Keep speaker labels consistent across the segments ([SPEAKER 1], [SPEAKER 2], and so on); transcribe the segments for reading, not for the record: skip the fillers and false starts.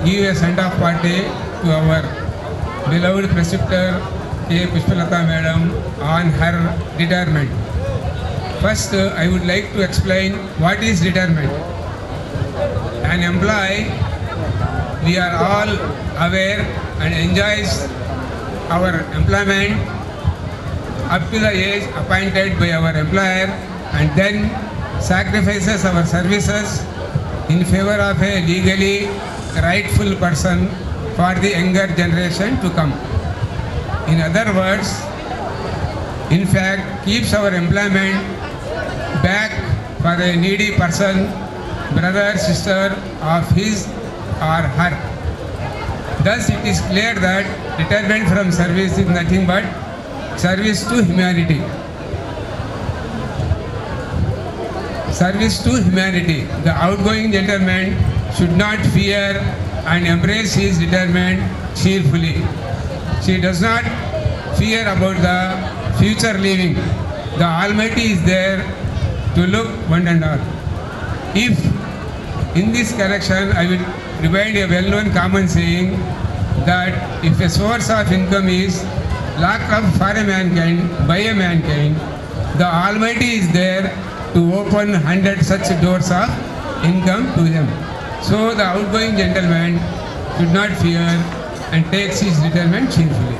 [SPEAKER 1] give a send-off party to our beloved preceptor K. Pushpalata Madam on her retirement. First, I would like to explain what is retirement. An employee, we are all aware and enjoys our employment up to the age appointed by our employer and then sacrifices our services in favor of a legally rightful person for the younger generation to come. In other words, in fact, keeps our employment back for a needy person, brother, sister of his or her. Thus, it is clear that retirement from service is nothing but service to humanity. Service to humanity. The outgoing gentleman should not fear and embrace his retirement cheerfully. She does not fear about the future living. The Almighty is there to look one and all. If in this connection I will remind a well-known common saying that if a source of income is locked up for a mankind by a mankind, the Almighty is there to open 100 such doors of income to them. So the outgoing gentleman should not fear and takes his retirement cheerfully.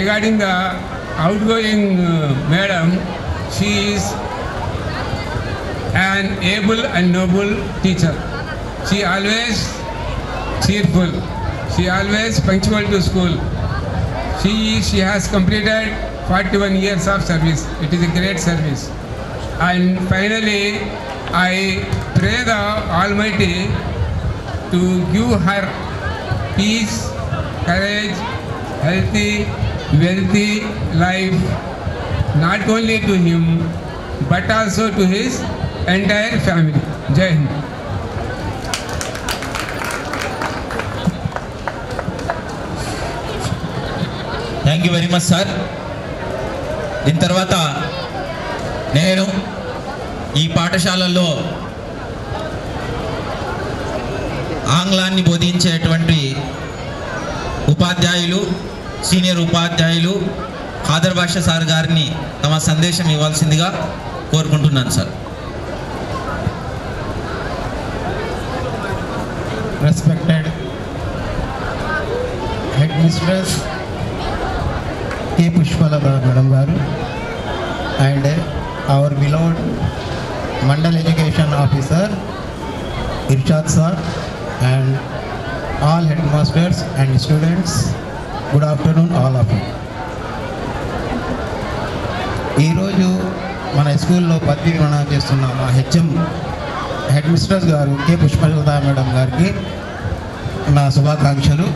[SPEAKER 1] Regarding the outgoing madam, she is an able and noble teacher. She always cheerful. She always punctual to school. She has completed 41 years of service. It is a great service. And finally, I pray the Almighty to give her peace, courage, healthy, wealthy life, not only to him, but also to his entire family. Jai Hind.
[SPEAKER 2] Thank you very much sir. దీని తర్వాత నేను ఈ పాఠశాలల్లో ఆంగ్లాన్ని బోధించేటువంటి ఉపాధ్యాయులు, senior ఉపాధ్యాయులు Khader Basha sir గారిని తమ సందేశం ఇవ్వాల్సిందిగా కోరుకుంటున్నాను sir.
[SPEAKER 3] Respected Headmistress K. Pushpalata Madam Garu and our beloved Mandal Education Officer Irshad Sir and all headmasters and students, good afternoon all of you. ఈరోజు మన స్కూల్లో పదవీ విరమణ చేస్తున్న మా హెచ్ఎం హెడ్ మిస్ట్రెస్ గారు కె పుష్పలత మేడం గారికి నా శుభాకాంక్షలు.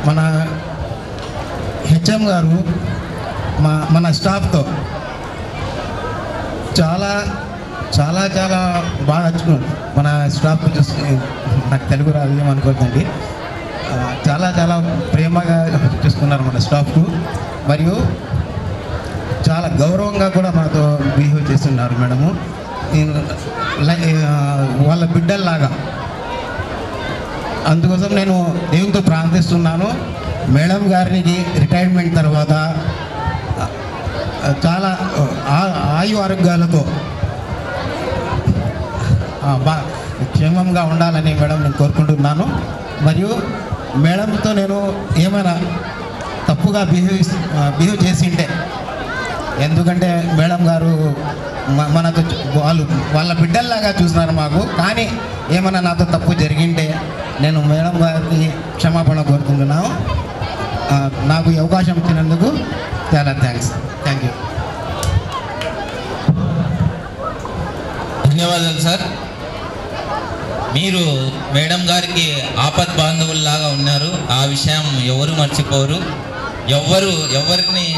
[SPEAKER 3] మన హెచ్ఎం గారు మన స్టాఫ్తో చాలా చాలా చాలా బాగా మన స్టాఫ్ చూసి నాకు తెలుగు రాదు ఏమనుకోద్దండి, చాలా చాలా ప్రేమగా చూసుకున్నారు మన స్టాఫ్కు. మరియు చాలా గౌరవంగా కూడా మనతో బిహేవ్ చేస్తున్నారు మేడము. వాళ్ళ బిడ్డల్లాగా. అందుకోసం నేను దేవునితో ప్రార్థిస్తున్నాను మేడం గారికి రిటైర్మెంట్ తర్వాత చాలా ఆయు ఆరోగ్యాలతో క్షేమంగా ఉండాలని మేడం నేను కోరుకుంటున్నాను. మరియు మేడంతో నేను ఏమైనా తప్పుగా బిహేవ్ చేసింటే, ఎందుకంటే మేడం గారు మనతో వాళ్ళ బిడ్డల్లాగా చూస్తున్నారు మాకు, కానీ ఏమైనా నాతో తప్పు జరిగింటే నేను మేడం గారికి క్షమాపణ కోరుకుంటున్నాను. నాకు ఈ అవకాశం ఇచ్చినందుకు చాలా థ్యాంక్స్. Thank you.
[SPEAKER 2] ధన్యవాదాలు సార్. మీరు మేడం గారికి ఆపద్ బాంధవుల్లాగా ఉన్నారు. ఆ విషయం ఎవరు మర్చిపోరు. ఎవరిని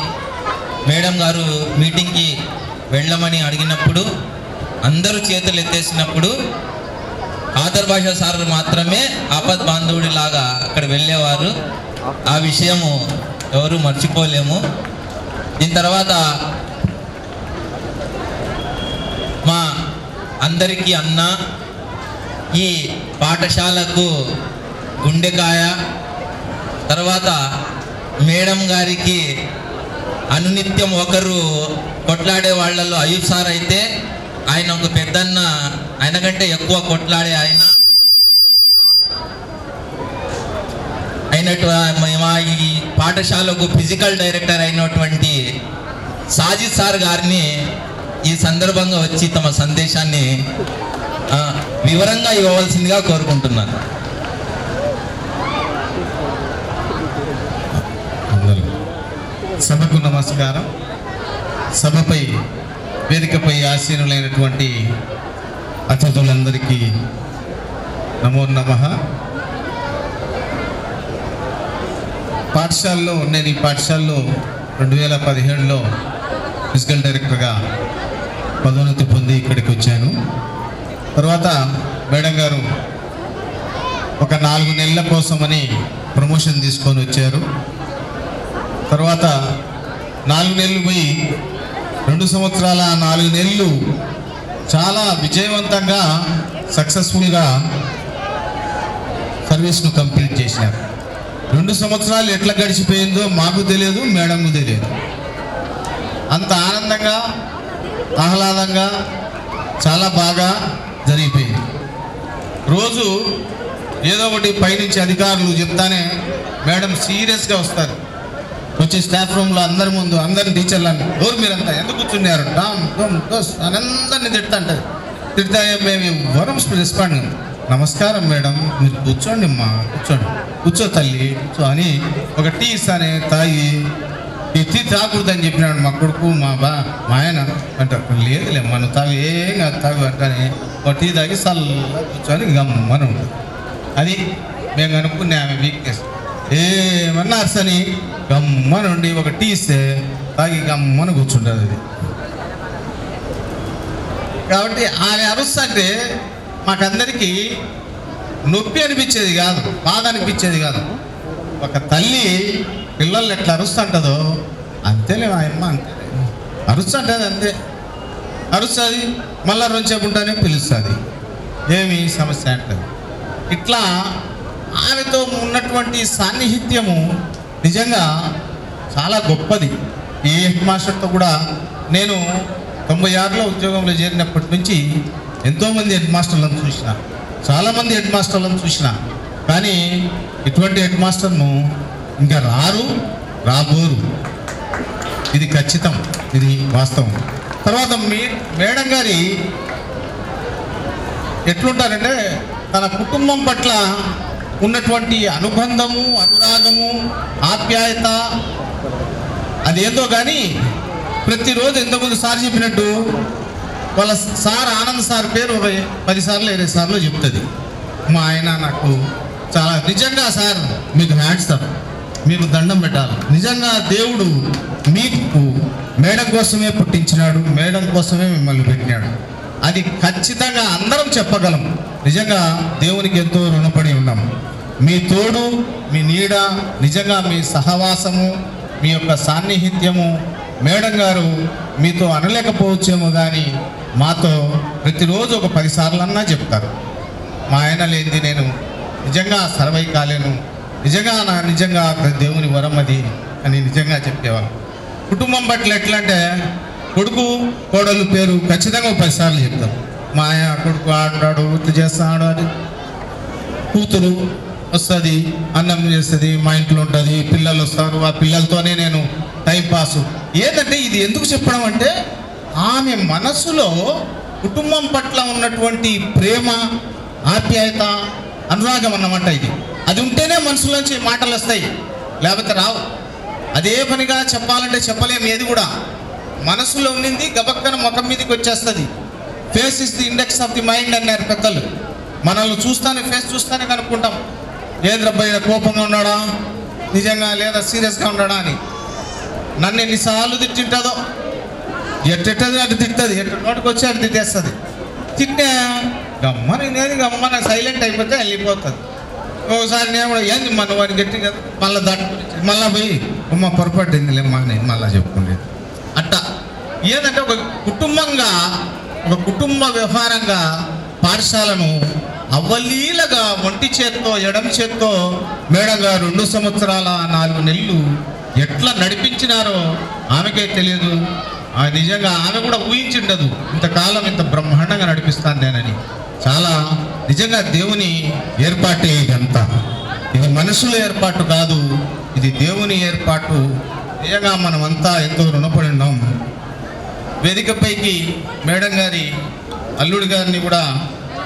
[SPEAKER 2] మేడం గారు మీటింగ్కి వెళ్ళమని అడిగినప్పుడు అందరూ చేతులు ఎత్తేసినప్పుడు ఖాదర్ బాషా సార్ మాత్రమే ఆపద్ బాంధవుడిలాగా అక్కడ వెళ్ళేవారు. ఆ విషయము ఎవరు మర్చిపోలేము. దీని తర్వాత మా అందరికీ అన్న, ఈ పాఠశాలకు గుండెకాయ. తర్వాత మేడం గారికి అనునిత్యం ఒకరు కొట్లాడే వాళ్ళలో అయ్యూబ్ సార్ అయితే ఆయన ఒక పెద్దన్న, ఆయన కంటే ఎక్కువ కొట్లాడే మా ఈ పాఠశాలకు ఫిజికల్ డైరెక్టర్ అయినటువంటి సాజిద్ సార్ గారిని ఈ సందర్భంగా వచ్చి తమ సందేశాన్ని వివరంగా ఇవ్వవలసిందిగా కోరుకుంటున్నాను.
[SPEAKER 4] సభకు నమస్కారం. సభపై వేదికపై ఆసీనులైనటువంటి అతిథులందరికీ నమో నమః. నేను ఈ పాఠశాలలో 2017లో ఫిజికల్ డైరెక్టర్గా పదోన్నతి పొంది ఇక్కడికి వచ్చాను. తర్వాత మేడం గారు ఒక 4 నెలల కోసమని ప్రమోషన్ తీసుకొని వచ్చారు. తర్వాత 4 నెలలు పోయి 2 సంవత్సరాల 4 నెలలు చాలా విజయవంతంగా సక్సెస్ఫుల్గా సర్వీస్ను కంప్లీట్ చేసినారు. 2 సంవత్సరాలు ఎట్లా గడిచిపోయిందో మాకు తెలియదు, మేడంకు తెలియదు. అంత ఆనందంగా ఆహ్లాదంగా చాలా బాగా జరిగిపోయింది. రోజు ఏదో ఒకటి పైనుంచి అధికారులు చెప్తానే మేడం సీరియస్గా వస్తారు. వచ్చి స్టాఫ్ రూమ్లో అందరి ముందు అందరిని టీచర్లను డోర్ మీరంతా ఎందుకు కూర్చున్నారు అని అందరినీ తిడతాంటారు. తిడతా మేము వరం రెస్పాండ్, నమస్కారం మేడం, మీరు కూర్చోండి అమ్మా, కూర్చో తల్లి కూర్చో అని ఒక టీ ఇస్తానే తాగి, ఈ టీ తాగకూడదని చెప్పినాడు మా కొడుకు మా ఆయన అంటారు. లేదులే మనం తాగు ఏం కాదు తాగు అంటానే ఒక టీ తాగి చల్లగా కూర్చొని గమ్మని ఉంటుంది. అది మేము కనుక్కునే ఆమె వీక్నెస్. ఏమన్నా అర్సని గమ్మని ఉండి ఒక టీ ఇస్తే తాగి గమ్మని కూర్చుంటుంది. అది కాబట్టి ఆమె అరుస్తుంటే మాకందరికీ నొప్పి అనిపించేది కాదు, బాధ అనిపించేది కాదు. ఒక తల్లి పిల్లల్ని ఎట్లా అరుస్తుంటుందో అంతేలే మా అమ్మ, అంతే అరుస్తుంటుంది, అంతే అరుస్తుంది. మళ్ళీ రొంచేపుంటానే పిలుస్తుంది, ఏమి సమస్య అంటుంది. ఇట్లా ఆమెతో ఉన్నటువంటి సాన్నిహిత్యము నిజంగా చాలా గొప్పది. ఏ హెడ్ మాస్టర్తో కూడా నేను 96లో ఉద్యోగంలో చేరినప్పటి నుంచి ఎంతోమంది హెడ్ మాస్టర్లను చూసిన, చాలామంది హెడ్ మాస్టర్లను చూసిన, కానీ ఇటువంటి హెడ్ మాస్టర్ను ఇంకా రాబోరు. ఇది ఖచ్చితం, ఇది వాస్తవం. తర్వాత మేడం గారి ఎట్లుంటారంటే తన కుటుంబం పట్ల ఉన్నటువంటి అనుబంధము, అనురాగము, ఆప్యాయత అదేందో కానీ ప్రతిరోజు ఎంతమంది సార్ చెప్పినట్టు వాళ్ళ సార్ ఆనంద్ సార్ పేరు 10 సార్లు 20 సార్లు చెప్తుంది. మా ఆయన నాకు చాలా నిజంగా సార్ మీకు హ్యాండ్స్ అప్, మీకు దండం పెట్టాలి. నిజంగా దేవుడు మీకు మేడం కోసమే పుట్టించినాడు, మేడం కోసమే మిమ్మల్ని పెట్టినాడు. అది ఖచ్చితంగా అందరం చెప్పగలం. నిజంగా దేవునికి ఎంతో రుణపడి ఉన్నాం. మీ తోడు, మీ నీడ, నిజంగా మీ సహవాసము, మీ యొక్క సాన్నిహిత్యము మేడం గారు మీతో అనలేకపోవచ్చేమో కానీ మాతో ప్రతిరోజు ఒక 10 సార్లన్నా చెప్తారు. మా ఆయన లేనిది నేను నిజంగా సర్వై కాలేను, నిజంగా దేవుని వరం అది అని నిజంగా చెప్పేవాళ్ళు. కుటుంబం పట్ల ఎట్లా అంటే కొడుకు కోడలు పేరు ఖచ్చితంగా 10 సార్లు చెప్తారు. మా ఆయన కొడుకు ఆడుతాడు, వృత్తి చేస్తాడు, అది కూతురు వస్తుంది, అన్నం చేస్తుంది, మా ఇంట్లో ఉంటుంది, పిల్లలు వస్తారు, ఆ పిల్లలతోనే నేను టైంపాసు. ఏంటంటే ఇది ఎందుకు చెప్పడం అంటే ఆమె మనసులో కుటుంబం పట్ల ఉన్నటువంటి ప్రేమ, ఆప్యాయత, అనురాగం అన్నమాట. అది ఉంటేనే మనసులోంచి మాటలు వస్తాయి, లేకపోతే రావు. అదే పనిగా చెప్పాలంటే చెప్పలేము. ఏది కూడా మనసులో ఉండింది గబక్కన ముఖం మీదకి వచ్చేస్తుంది. Face is the index of the mind అన్నారు పెద్దలు. మనల్ని చూస్తానే, ఫేస్ చూస్తానే కనుక్కుంటాం ఏంద్రబ్బాయి కోపంగా ఉన్నాడా నిజంగా, లేదా సీరియస్గా ఉన్నాడా అని. నన్ను ఎన్నిసార్లు తిట్టింటుందో, ఎట్టెట్టది అటు తిట్టది, ఎట్ట నోటికి వచ్చి అటు తిట్టేస్తుంది. తిట్టే గమ్మన సైలెంట్ అయిపోతే వెళ్ళిపోతుంది. ఒకసారి నేను కూడా ఏంది మన వాడిని గట్టి కదా, మళ్ళీ దాటుకుని మళ్ళీ పోయి అమ్మ పొరపాటు లేమ్మా నేను మళ్ళీ చెప్పుకునేది. అట్టా ఏంటంటే ఒక కుటుంబ వ్యవహారంగా పాఠశాలను అవ్వలీలగా ఒంటి చేత్తో ఎడమ చేత్తో మేడం గారు 2 సంవత్సరాల 4 నెలలు ఎట్లా నడిపించినారో ఆమెకే తెలియదు. నిజంగా ఆమె కూడా ఊహించిండదు ఇంతకాలం ఇంత బ్రహ్మాండంగా నడిపిస్తాను నేనని. చాలా నిజంగా దేవుని ఏర్పాటే ఇదంతా. ఇది మనుషుల ఏర్పాటు కాదు, ఇది దేవుని ఏర్పాటు. నిజంగా మనమంతా ఎంతో రుణపడి ఉన్నాం. వేదికపైకి మేడం గారి అల్లుడి గారిని కూడా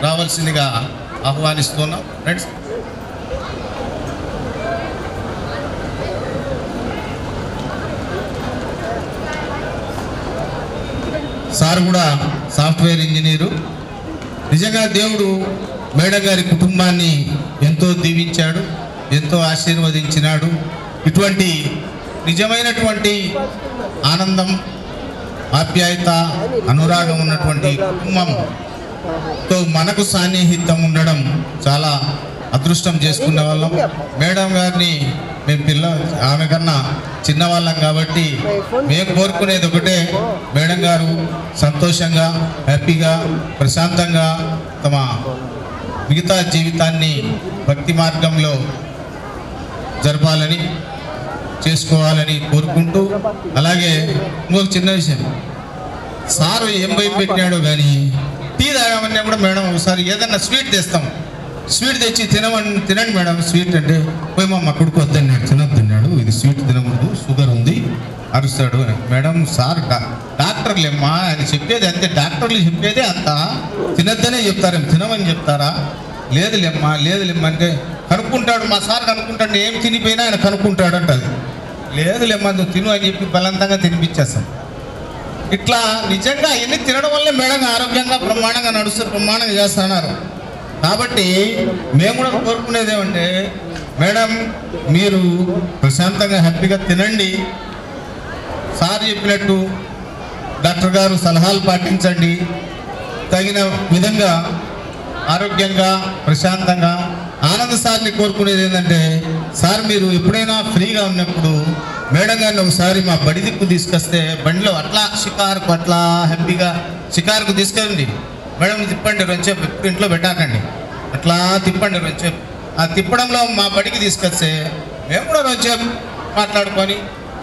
[SPEAKER 4] రావాల్సిందిగా ఆహ్వానిస్తున్నాం. ఫ్రెండ్స్, సార్ కూడా సాఫ్ట్వేర్ ఇంజనీరు. నిజంగా దేవుడు మేడం గారి కుటుంబాన్ని ఎంతో దీవించాడు, ఎంతో ఆశీర్వదించినాడు. ఇటువంటి నిజమైనటువంటి ఆనందం, ఆప్యాయత, అనురాగం ఉన్నటువంటి కుటుంబంతో మనకు సాన్నిహిత్యం ఉండడం చాలా అదృష్టం చేసుకునే వాళ్ళం. మేడం గారిని మేము ఆమె కన్నా చిన్నవాళ్ళం కాబట్టి మేము కోరుకునేది ఒకటే, మేడం గారు సంతోషంగా, హ్యాపీగా, ప్రశాంతంగా తమ మిగతా జీవితాన్ని భక్తి మార్గంలో జరపాలని, చేసుకోవాలని కోరుకుంటూ, అలాగే ఇంకొక చిన్న విషయం, సారు ఏం భయపెట్టినాడో కానీ టీ తాగామన్నా కూడా మేడం ఒకసారి ఏదన్నా స్వీట్ తెస్తాం, స్వీట్ తెచ్చి తినండి మేడం స్వీట్ అంటే, పోయి మా కొడుకు వద్దన్నాడు, తినొద్దన్నాడు, ఇది స్వీట్ తినకూడదు, షుగర్ ఉంది అరుస్తాడు. మేడం సార్ డాక్టర్లేమ్మా, ఆయన చెప్పేది అంతే, డాక్టర్లు చెప్పేదే అంత, తినద్దనే చెప్తారేమో, తినమని చెప్తారా? లేదులేమ్మా అంటే కనుక్కుంటాడు, మా సార్ కనుక్కుంటాడు, ఏం తినిపోయినా ఆయన కనుక్కుంటాడు అంటది. లేదులేమ్మా నువ్వు తిను అని చెప్పి బలవంతంగా తినిపించేస్తాం. ఇట్లా నిజంగా ఇవన్నీ తినడం వల్లే మేడం ఆరోగ్యంగా బ్రహ్మాండంగా నడుస్తారు, బ్రహ్మాండంగా చేస్తున్నారు. కాబట్టి మేము కూడా కోరుకునేది ఏమంటే, మేడం మీరు ప్రశాంతంగా హ్యాపీగా తినండి, సార్ చెప్పినట్టు డాక్టర్ గారు సలహాలు పాటించండి, తగిన విధంగా ఆరోగ్యంగా ప్రశాంతంగా ఆనంద. సార్ని కోరుకునేది ఏంటంటే, సార్ మీరు ఎప్పుడైనా ఫ్రీగా ఉన్నప్పుడు మేడం గారిని ఒకసారి మా బడి దిక్కు తీసుకొస్తే, బండిలో అట్లా షికారుకు అట్లా హ్యాపీగా షికారుకు తీసుకెళ్ళండి, మేడం తిప్పండి రొంచేపు, ఎప్పుడు ఇంట్లో పెట్టాకండి, అట్లా తిప్పండి రొంచేపు. ఆ తిప్పడంలో మా బడికి తీసుకొస్తే మేము కూడా రొంచేపు మాట్లాడుకొని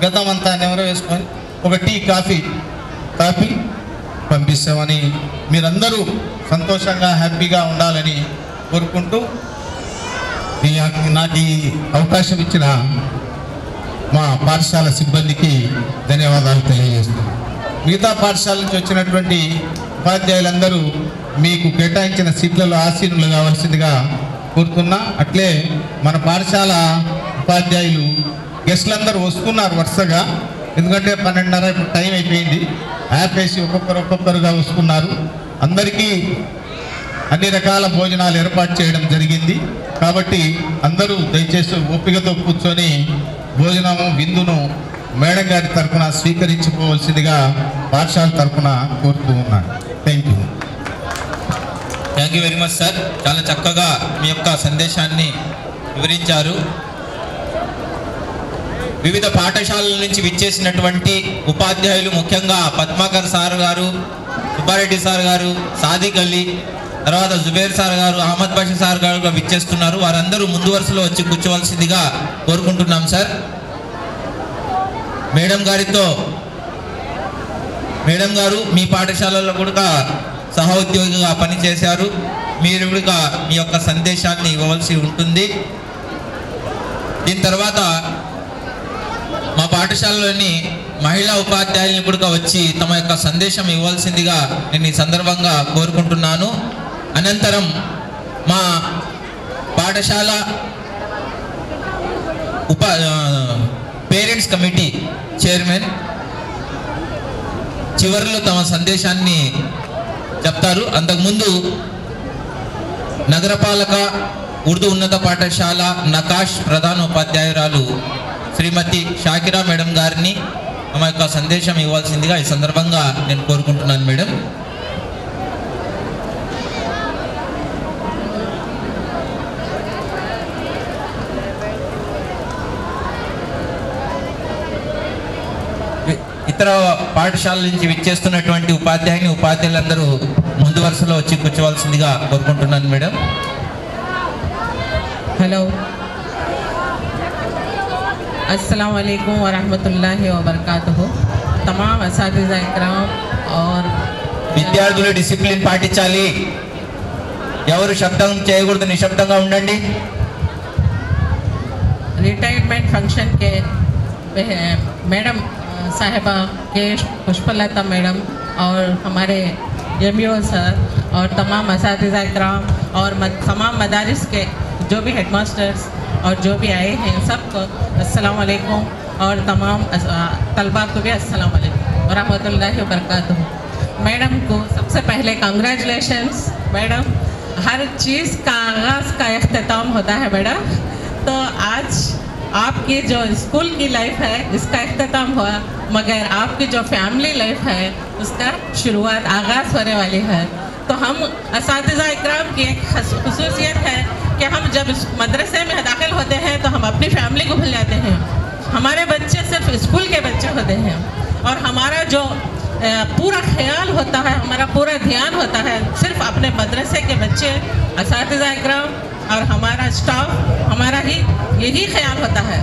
[SPEAKER 4] గతం అంతా నెవరో వేసుకొని ఒక టీ కాఫీ పంపిస్తామని, మీరందరూ సంతోషంగా హ్యాపీగా ఉండాలని కోరుకుంటూ, నాకు ఈ అవకాశం ఇచ్చిన మా పాఠశాల సిబ్బందికి ధన్యవాదాలు తెలియజేస్తున్నాను. మిగతా పాఠశాల నుంచి వచ్చినటువంటి ఉపాధ్యాయులందరూ మీకు కేటాయించిన సీట్లలో ఆసీనులు కావాల్సిందిగా కోరుతున్నా. అట్లే మన పాఠశాల ఉపాధ్యాయులు గెస్టులందరూ వస్తున్నారు వరుసగా, ఎందుకంటే 12:30 ఇప్పుడు టైం అయిపోయింది, యాప్ వేసి ఒక్కొక్కరుగా వస్తున్నారు. అందరికీ అన్ని రకాల భోజనాలు ఏర్పాటు చేయడం జరిగింది కాబట్టి అందరూ దయచేసి ఓపికతో కూర్చొని భోజనము విందును మేడం గారి తరఫున స్వీకరించుకోవాల్సిందిగా పాఠశాల తరఫున కోరుతూ ఉన్నాను. Thank
[SPEAKER 2] you very much sir. చాలా చక్కగా మీ యొక్క సందేశాన్ని వివరించారు. వివిధ పాఠశాలల నుంచి విచ్చేసినటువంటి ఉపాధ్యాయులు, ముఖ్యంగా పద్మాకర్ సార్ గారు, సుబ్బారెడ్డి సార్ గారు, సాదిక్ అలీ, తర్వాత జుబేర్ సార్ గారు, అహ్మద్ బాషా సార్ గారు విచ్చేస్తున్నారు. వారందరూ ముందు వరుసలో వచ్చి కూర్చోవలసిందిగా కోరుకుంటున్నాం సార్. మేడం గారు మీ పాఠశాలలో కూడా సహోద్యోగిగా పనిచేశారు. మీరు కూడా మీ యొక్క సందేశాన్ని ఇవ్వవలసి ఉంటుంది. దీని తర్వాత మా పాఠశాలలోని మహిళా ఉపాధ్యాయులను కూడా వచ్చి తమ యొక్క సందేశం ఇవ్వాల్సిందిగా నేను ఈ సందర్భంగా కోరుకుంటున్నాను. అనంతరం మా పాఠశాల పేరెంట్స్ కమిటీ చైర్మన్ చివరిలో తమ సందేశాన్ని చెప్తారు. అంతకుముందు నగరపాలక ఉర్దూ ఉన్నత పాఠశాల నకాష్ ప్రధాన ఉపాధ్యాయురాలు శ్రీమతి షాకిరా మేడం గారిని తమ యొక్క సందేశం ఇవ్వాల్సిందిగా ఈ సందర్భంగా నేను కోరుకుంటున్నాను. మేడం, ఇతర పాఠశాల నుంచి విచ్చేస్తున్నటువంటి ఉపాధ్యాయులందరూ ముందు వరుసలో వచ్చి కూర్చోవలసిందిగా కోరుకుంటున్నాను. మేడం.
[SPEAKER 5] हेलो, अस्सलाम वालेकुम वरहमतुल्लाहि वबरकातुहू। तमाम असातिज़ा इकराम और
[SPEAKER 2] విద్యార్థులు డిసిప్లిన్ పాటించాలి. ఎవరు శబ్దం చేయకూడదు, నిశ్శబ్దంగా ఉండండి.
[SPEAKER 5] रिटायरमेंट फंक्शन के मैडम साहिबा के पुष्पलता मैडम और हमारे एमईओ सर और तमाम असातिज़ा इकराम और तमाम मदारिस के जो भी हेडमास्टर्स और जो भी आए हैं सबको अस्सलाम वालेकुम और तमाम तलबा को भी अस्सलाम वालेकुम व रहमतुल्लाहि व बरकातुहू। मैडम को सबसे पहले कंग्रेचुलेशंस मैडम। हर चीज़ का आगाज़ का अख्ताम होता है मैडम, तो आज आपकी जो स्कूल की लाइफ है इसका अख्ताम हुआ, मगर आपकी जो फैमिली लाइफ है उसका शुरुआत आगाज़ होने वाली है। तो हम असातिज़ा इकराम की एक खसूसियत है कि हम जब इस मदरसे में दाखिल होते हैं तो हम अपनी फैमिली को भूल जाते हैं। हमारे बच्चे सिर्फ स्कूल के बच्चे होते हैं और हमारा जो पूरा ख्याल होता है, हमारा पूरा ध्यान होता है सिर्फ अपने मदरसे के बच्चे, असातिज़ा इकराम और हमारा स्टाफ, हमारा ही यही ख्याल होता है।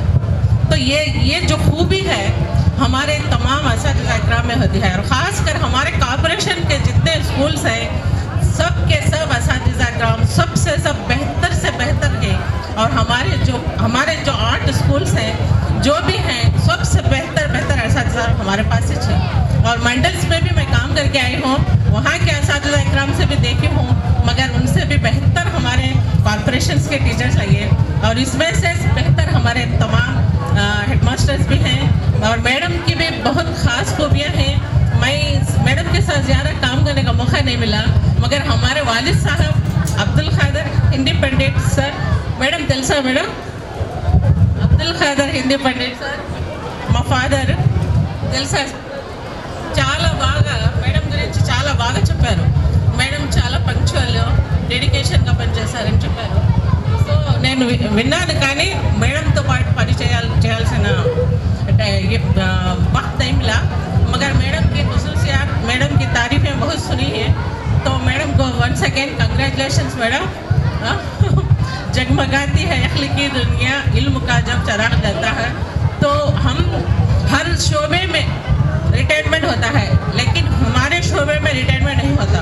[SPEAKER 5] तो ये जो खूबी है हमारे तमाम असातिज़ा इकराम में होती है और ख़ासकर हमारे कॉर्पोरेशन के जितने स्कूल्स हैं सब के सब असातिज़ा इकराम सबसे सब बेहतर से बेहतर है। और हमारे जो 8 स्कूल्स हैं जो भी हैं सबसे बेहतर असातिज़ा हमारे पास है। और मंडल्स में भी मैं काम करके आई हूँ, वहाँ के असातिज़ा इकराम से भी देखी हूँ, मगर उनसे भी बेहतर हमारे कॉर्पोरेशंस के टीचर्स लगे और इसमें से बेहतर हमारे तमाम हेडमास्टर्स भी हैं। और मैडम की भी बहुत ख़ास खूबियाँ हैं। मैं मैडम के साथ ज़्यादा काम करने का मौका नहीं मिला, मगर हमारे वालिद साहब अब्दुल खादर हिंदी पंडित सर, मैडम తెలుసా मैडम అబ్దుల్ ఖాదర్ హిందీ పండిట్ సార్ మా ఫాదర్ తెలుసా, చాలా బాగా మేడం గురించి చాలా బాగా చెప్పారు. మేడం చాలా పంక్చువల్ డెడికేషన్గా పనిచేశారని చెప్పారు. సో నేను విన్నాను, కానీ మేడంతో పాటు పని చేయాల్సిన वक्त नहीं मिला, मगर मैडम की खसूसियात, मैडम की तारीफ़ें बहुत सुनी है। तो मैडम को वंस अगेन कंग्रेचुलेशंस मैडम। जगमगाती है अख्ल की दुनिया इल्म का जब चराग जाता है। तो हम हर शोबे में रिटायरमेंट होता है, लेकिन हमारे शोबे में रिटायरमेंट नहीं होता,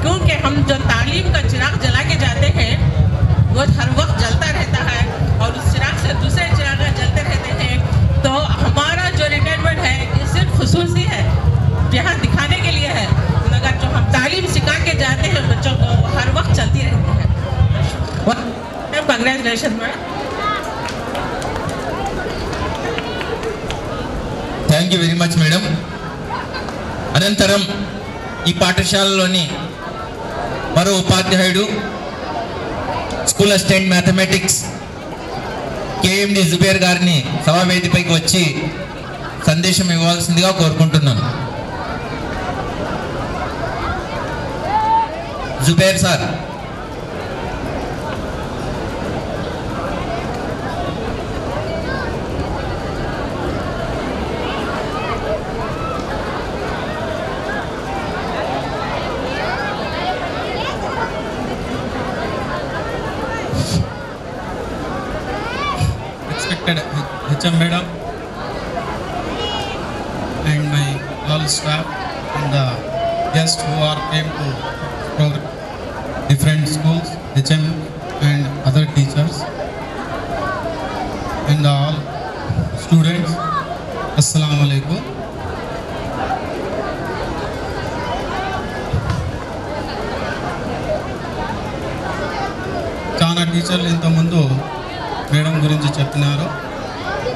[SPEAKER 5] क्योंकि हम जो तालीम का चिराग जला के जाते हैं वो हर वक्त जलता रहता है और उस चिराग से दूसरे चिराग जलते रहते हैं। तो हमारा जो रिटायरमेंट है ये सिर्फ खुसूसी है, यहाँ दिखाने के लिए है, मगर जो हम तालीम सिखा के जाते हैं बच्चों को वो हर वक्त चलती रहती है। Congratulation madam.
[SPEAKER 2] Thank you very much madam. అనంతరం ఈ పాఠశాలలోని మరో ఉపాధ్యాయుడు school assistant mathematics KMD Zubair గారిని సభావేదికపైకి వచ్చి సందేశం ఇవ్వాల్సిందిగా కోరుకుంటున్నాను. Zubair sir.
[SPEAKER 6] HM madam and my all staff and the guests who are came to program, different schools, HM and other teachers and all students, assalamu alaikum. చాలా టీచర్లు ఇంతకుముందు మేడం గురించి చెప్పినారు.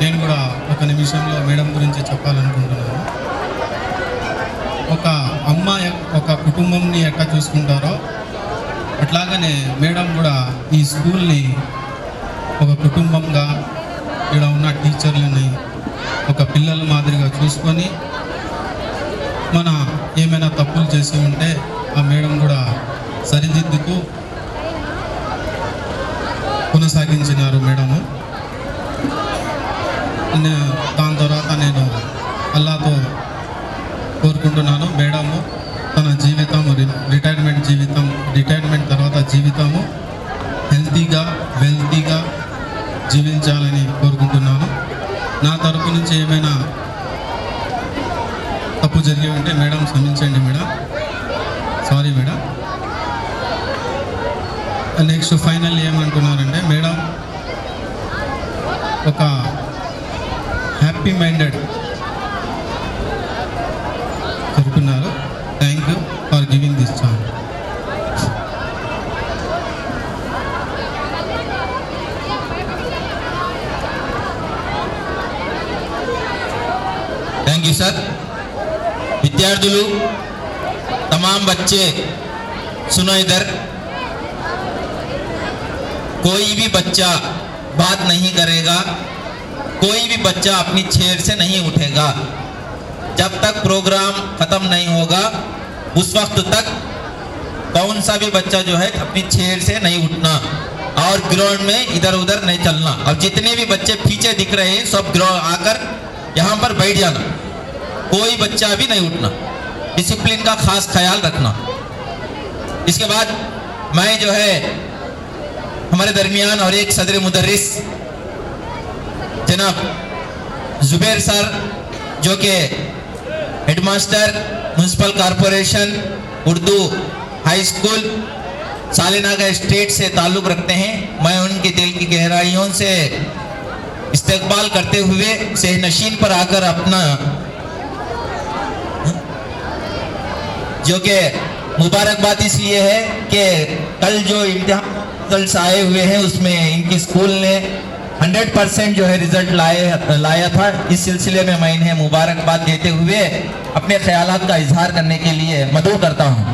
[SPEAKER 6] నేను కూడా ఒక నిమిషంలో మేడం గురించి చెప్పాలనుకుంటున్నాను. ఒక అమ్మ ఒక కుటుంబంని ఎట్లా చూసుకుంటారో అట్లాగనే మేడం కూడా ఈ స్కూల్ని ఒక కుటుంబంగా ఇక్కడ ఉన్న టీచర్లని ఒక పిల్లల మాదిరిగా చూసుకొని మన ఏమైనా తప్పులు చేసి ఉంటే ఆ మేడం కూడా సరిదిద్దుకు కొనసాగించినారు మేడము. దాని తర్వాత నేను అల్లాతో కోరుకుంటున్నాను మేడము తన జీవితం రిటైర్మెంట్ తర్వాత జీవితము హెల్తీగా వెల్తీగా జీవించాలని కోరుకుంటున్నాను. నా తరపు నుంచి ఏమైనా తప్పు జరిగి ఉంటే మేడం క్షమించండి madam, sorry madam. Next final ఏమంటున్నారంటే మేడం ఒక హ్యాపీ మైండెడ్ చెప్తున్నారు. Thank you for giving this chance.
[SPEAKER 2] Thank you sir. విద్యార్థులు तमाम बच्चे सुनो इधर, कोई भी बच्चा बात नहीं करेगा, कोई भी बच्चा अपनी चेयर से नहीं उठेगा जब तक प्रोग्राम खत्म नहीं होगा। उस वक्त तक कौन सा भी बच्चा जो है अपनी चेयर से नहीं उठना और ग्राउंड में इधर उधर नहीं चलना। और जितने भी बच्चे पीछे दिख रहे हैं सब ग्राउंड आकर यहाँ पर बैठ जाना, कोई बच्चा भी नहीं उठना, डिसिप्लिन का खास ख्याल रखना। इसके बाद मैं जो है हमारे दरमियान और एक सदर मुदर्रिस जनाब जुबैर सर जो कि headmaster municipal corporation Urdu high school सालेनागा स्टेट से ताल्लुक़ रखते हैं, मैं उनके दिल की गहराइयों से इस्तकबाल करते हुए सहनशीन पर आकर अपना जो कि मुबारकबाद इसलिए है कि कल जो इम्तिहान रिजल्ट्स आए हुए हैं उसमें इनकी स्कूल ने 100% जो है रिजल्ट लाया था। इस सिलसिले में मैं इन्हें मुबारकबाद देते हुए अपने ख्यालात का इजहार करने के लिए मदऊ करता हूँ।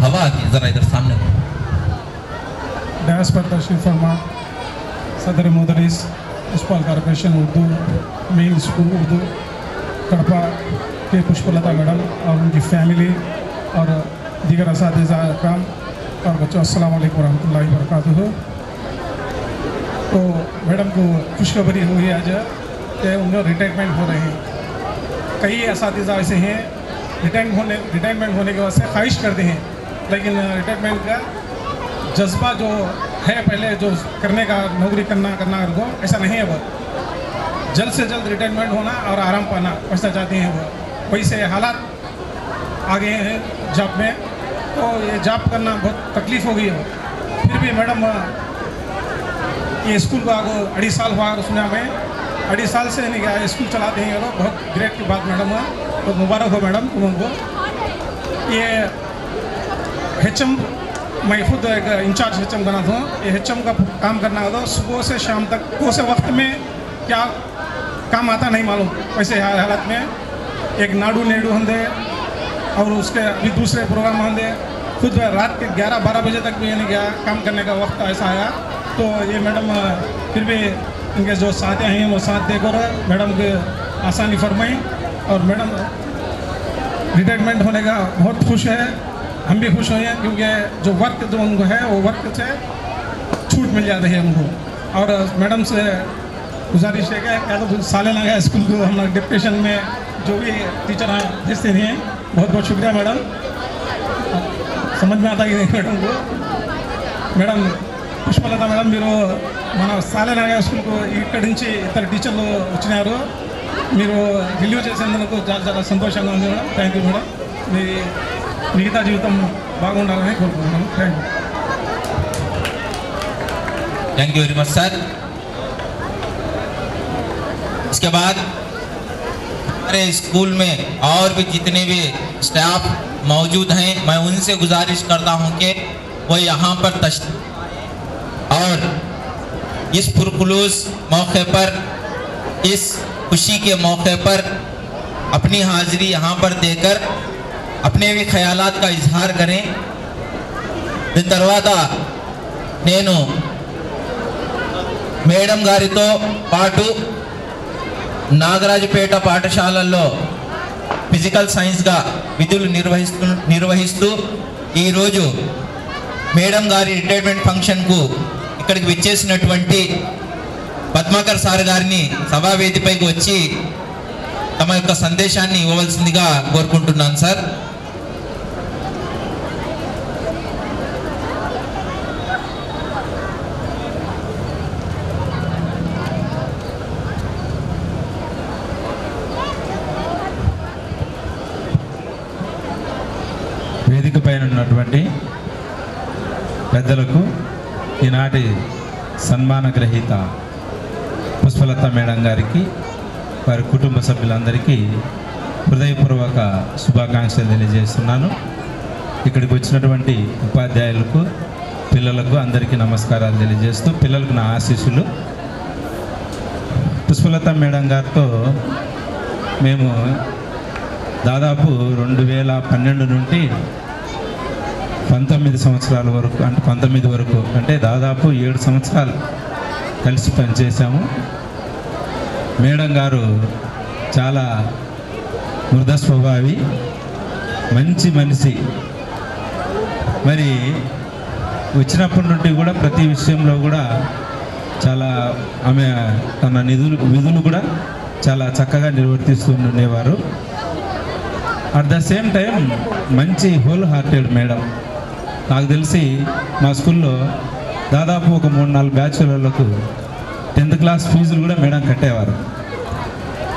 [SPEAKER 2] हवा जरा इधर सामने
[SPEAKER 7] डैश पर तशरीफ फरमा सदर मुदरिस municipal corporation Urdu main school Urdu Kadapa के पुष्पलता मैडम और उनकी फैमिली और दीगर असातिज़ा अकराम और बच्चों अस्सलाम वालेकुम रहमतुल्लाहि व बरकातुहू। तो मैडम को खुशखबरी हुई आज कि उनका रिटायरमेंट हो रहे हैं। कई असातिज़ा ऐसे हैं रिटायरमेंट होने के बाद से ख्वाहिश करते हैं, लेकिन रिटायरमेंट का जज्बा जो है पहले जो करने का नौकरी करना उनको ऐसा नहीं है। वो जल्द से जल्द रिटायरमेंट होना और आराम पाना वैसा चाहते हैं। वो वैसे हालात आ गए हैं जॉब में, तो ये जॉब करना बहुत तकलीफ़ हो गई है। फिर भी मैडम ये स्कूल को आगे 2.5 साल हुआ उसमें हमें 2.5 साल से नहीं गया स्कूल चलाते हैं ये लोग। बहुत ग्रेट की बात मैडम है, बहुत मुबारक हो मैडम उनको। ये HM मैं खुद एक इंचार्ज HM बना था। ये HM का काम करना होता सुबह से शाम तक, कौन से वक्त में क्या काम आता नहीं मालूम। वैसे हालत में एक नाडू नेडू होंगे और उसके अभी दूसरे प्रोग्राम होंगे। खुद रात के 11-12 बजे तक भी नहीं गया काम करने का वक्त ऐसा आया। तो ये मैडम फिर भी इनके जो साथ हैं वो साथ देकर मैडम के आसानी फरमाई और मैडम रिटायरमेंट होने का बहुत खुश है। हम भी खुश हुए हैं क्योंकि जो वर्क जो उनको है वो वर्क से छूट मिल जाती है उनको। और मैडम से गुजारिश है कि तो सालेनागा स्कूल को हम लोग डिप्रेशन में जो भी टीचर हैं जिससे हैं बहुत बहुत शुक्रिया मैडम। समझ में आता कि नहीं मैडम को। मैडम పుష్పలత మేడం మీరు మన సాలేనాగా స్కూల్కు ఇక్కడి నుంచి ఇద్దరు టీచర్లు వచ్చినారు. మీరు రిలీవ్ చేసేందుకు చాలా చాలా సంతోషంగా ఉంది మేడం. Thank you madam. మీ మిగతా జీవితం బాగుండాలని కోరుకుంటున్నాను.
[SPEAKER 2] Thank you very much sir. इसके बाद हमारे स्कूल में और भी जितने भी स्टाफ मौजूद हैं मैं उनसे गुजारिश करता हूं कि वो यहाँ पर और इस पुरखुलूस मौके पर इस खुशी के मौके पर अपनी हाजिरी यहाँ पर देकर अपने भी ख्यालात का इजहार करें। दिन తర్వాత నేను మేడం గారితో పాటు నాగరాజపేట పాఠశాలల్లో ఫిజికల్ సైన్స్గా విధులు నిర్వహిస్తూ ఈరోజు మేడం గారి రిటైర్మెంట్ ఫంక్షన్కు ఇక్కడికి విచ్చేసినటువంటి పద్మాకర్ సార్ గారిని సభావేదికపైకి వచ్చి తమ యొక్క సందేశాన్ని ఇవ్వవలసిందిగా కోరుకుంటున్నాను సార్.
[SPEAKER 8] వేదిక పైన ఉన్నటువంటి పెద్దలకు, ఈనాటి సన్మాన గ్రహీత పుష్పలత మేడం గారికి, వారి కుటుంబ సభ్యులందరికీ హృదయపూర్వక శుభాకాంక్షలు తెలియజేస్తున్నాను. ఇక్కడికి వచ్చినటువంటి ఉపాధ్యాయులకు, పిల్లలకు అందరికీ నమస్కారాలు తెలియజేస్తూ, పిల్లలకు నా ఆశీస్సులు. పుష్పలత మేడం గారితో మేము దాదాపు 2012 నుండి 19 సంవత్సరాల వరకు, అంటే 19 వరకు, అంటే దాదాపు 7 సంవత్సరాలు కలిసి పనిచేశాము. మేడం గారు చాలా మృద స్వభావి, మంచి మనిషి. మరి వచ్చినప్పటి నుండి కూడా ప్రతి విషయంలో కూడా చాలా ఆమె తన విధులు కూడా చాలా చక్కగా నిర్వర్తిస్తూ ఉండేవారు. అట్ ద సేమ్ టైం మంచి హోల్ హార్టెడ్ మేడం. నాకు తెలిసి మా స్కూల్లో దాదాపు ఒక 3-4 బ్యాచ్లకు 10th క్లాస్ ఫీజులు కూడా మేడం కట్టేవారు.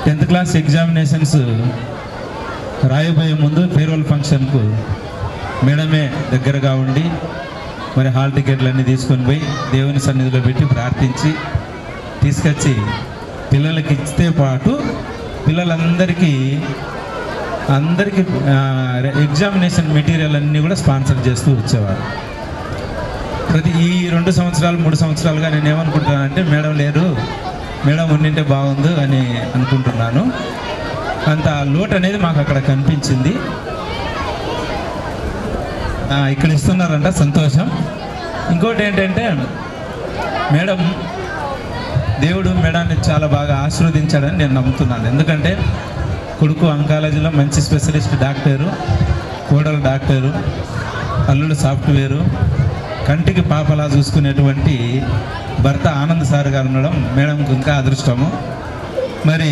[SPEAKER 8] 10th క్లాస్ ఎగ్జామినేషన్స్ రాయబోయే ముందు ఫేర్వెల్ ఫంక్షన్కు మేడమే దగ్గరగా ఉండి మరి హాల్ టికెట్లన్నీ తీసుకొని పోయి దేవుని సన్నిధిలో పెట్టి ప్రార్థించి తీసుకొచ్చి పిల్లలకి ఇస్తే పాటు పిల్లలందరికీ ఎగ్జామినేషన్ మెటీరియల్ అన్నీ కూడా స్పాన్సర్ చేస్తూ వచ్చేవారు. ఈ 2 సంవత్సరాలు 3 సంవత్సరాలుగా నేను ఏమనుకుంటున్నానంటే మేడం లేరు, మేడం ఉండింటే బాగుంది అని అనుకుంటున్నాను. అంత లోటు అనేది మాకు అక్కడ కనిపించింది. ఇక్కడ ఇస్తున్నారంట, సంతోషం. ఇంకోటి ఏంటంటే మేడం, దేవుడు మేడాన్ని చాలా బాగా ఆశీర్వదించాడని నేను నమ్ముతున్నాను. ఎందుకంటే కొడుకు అంకాలజీలో మంచి స్పెషలిస్ట్ డాక్టరు, కోడలు డాక్టరు, అల్లుడు సాఫ్ట్వేరు, కంటికి పాపలా చూసుకునేటువంటి భర్త ఆనంద్ సార్ గారు ఉండడం మేడంకు ఇంకా అదృష్టము. మరి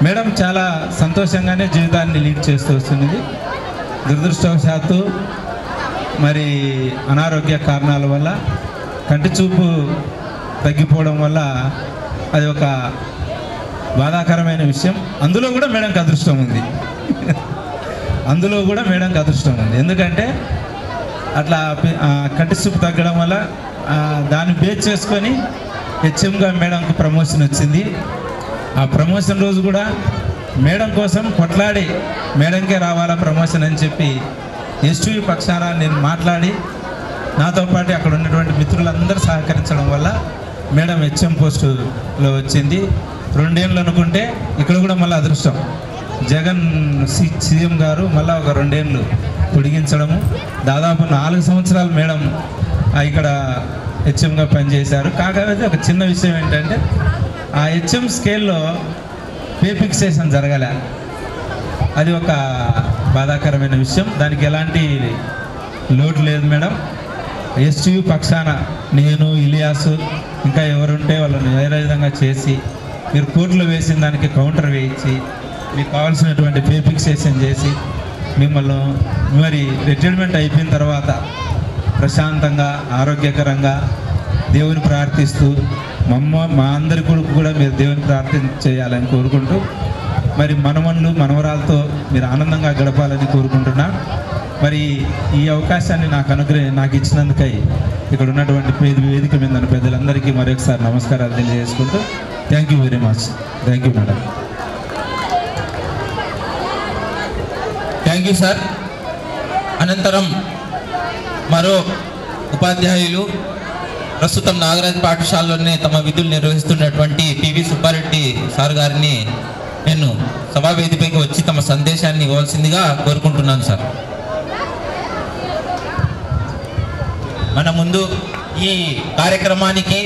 [SPEAKER 8] మేడం చాలా సంతోషంగానే జీవితాన్ని లీడ్ చేస్తూ వస్తున్నది. దురదృష్టవశాత్తు మరి అనారోగ్య కారణాల వల్ల కంటి చూపు తగ్గిపోవడం వల్ల అది ఒక బాధాకరమైన విషయం. అందులో కూడా మేడంకి అదృష్టం ఉంది. ఎందుకంటే అట్లా కంటి చూపు తగ్గడం వల్ల దాన్ని బేస్ చేసుకొని హెచ్ఎంగా మేడంకు ప్రమోషన్ వచ్చింది. ఆ ప్రమోషన్ రోజు కూడా మేడం కోసం కొట్లాడి మేడంకే రావాలా ప్రమోషన్ అని చెప్పి ఎస్టీవీ పక్షాన నేను మాట్లాడి, నాతో పాటు అక్కడ ఉన్నటువంటి మిత్రులందరూ సహకరించడం వల్ల మేడం హెచ్ఎం పోస్టులో వచ్చింది. 2 ఏళ్ళు అనుకుంటే ఇక్కడ కూడా మళ్ళీ అదృష్టం, జగన్ సీఎం గారు మళ్ళీ ఒక 2 ఏళ్ళు పొడిగించడము. దాదాపు 4 సంవత్సరాలు మేడం ఇక్కడ హెచ్ఎంగా పనిచేశారు. కాకపోతే ఒక చిన్న విషయం ఏంటంటే ఆ హెచ్ఎం స్కేల్లో పే ఫిక్సేషన్ జరగలే. అది ఒక బాధాకరమైన విషయం. దానికి ఎలాంటి లోటు లేదు మేడం. ఎస్టీయూ పక్షాన నేను, ఇలియాసు, ఇంకా ఎవరుంటే వాళ్ళని వేరే విధంగా చేసి మీరు కోర్టులో వేసిన దానికి కౌంటర్ వేయించి మీకు కావాల్సినటువంటి పే ఫిక్సేషన్ చేసి మిమ్మల్ని మరి రిటైర్మెంట్ అయిపోయిన తర్వాత ప్రశాంతంగా ఆరోగ్యకరంగా దేవుని ప్రార్థిస్తూ మా అందరి కొడుకు కూడా మీరు దేవుని ప్రార్థన చేయాలని కోరుకుంటూ మరి మనవళ్ళు మనవరాలతో మీరు ఆనందంగా గడపాలని కోరుకుంటున్నా. మరి ఈ అవకాశాన్ని నాకు ఇచ్చినందుకై ఇక్కడ ఉన్నటువంటి వేదిక మీద ఉన్న పెద్దలందరికీ మరొకసారి నమస్కారాలు తెలియజేసుకుంటూ thank you very much. Thank you madam.
[SPEAKER 2] Thank you sir. అనంతరం మరో ఉపాధ్యాయులు ప్రస్తుతం నాగరాజ్ పాఠశాలలోనే తమ విధులు నిర్వహిస్తున్నటువంటి పివి సుబ్బారెడ్డి సార్ గారిని నేను సభా వేదికపైకి వచ్చి తమ సందేశాన్ని ఇవ్వాల్సిందిగా కోరుకుంటున్నాను సార్. మన ముందు ఈ కార్యక్రమానికి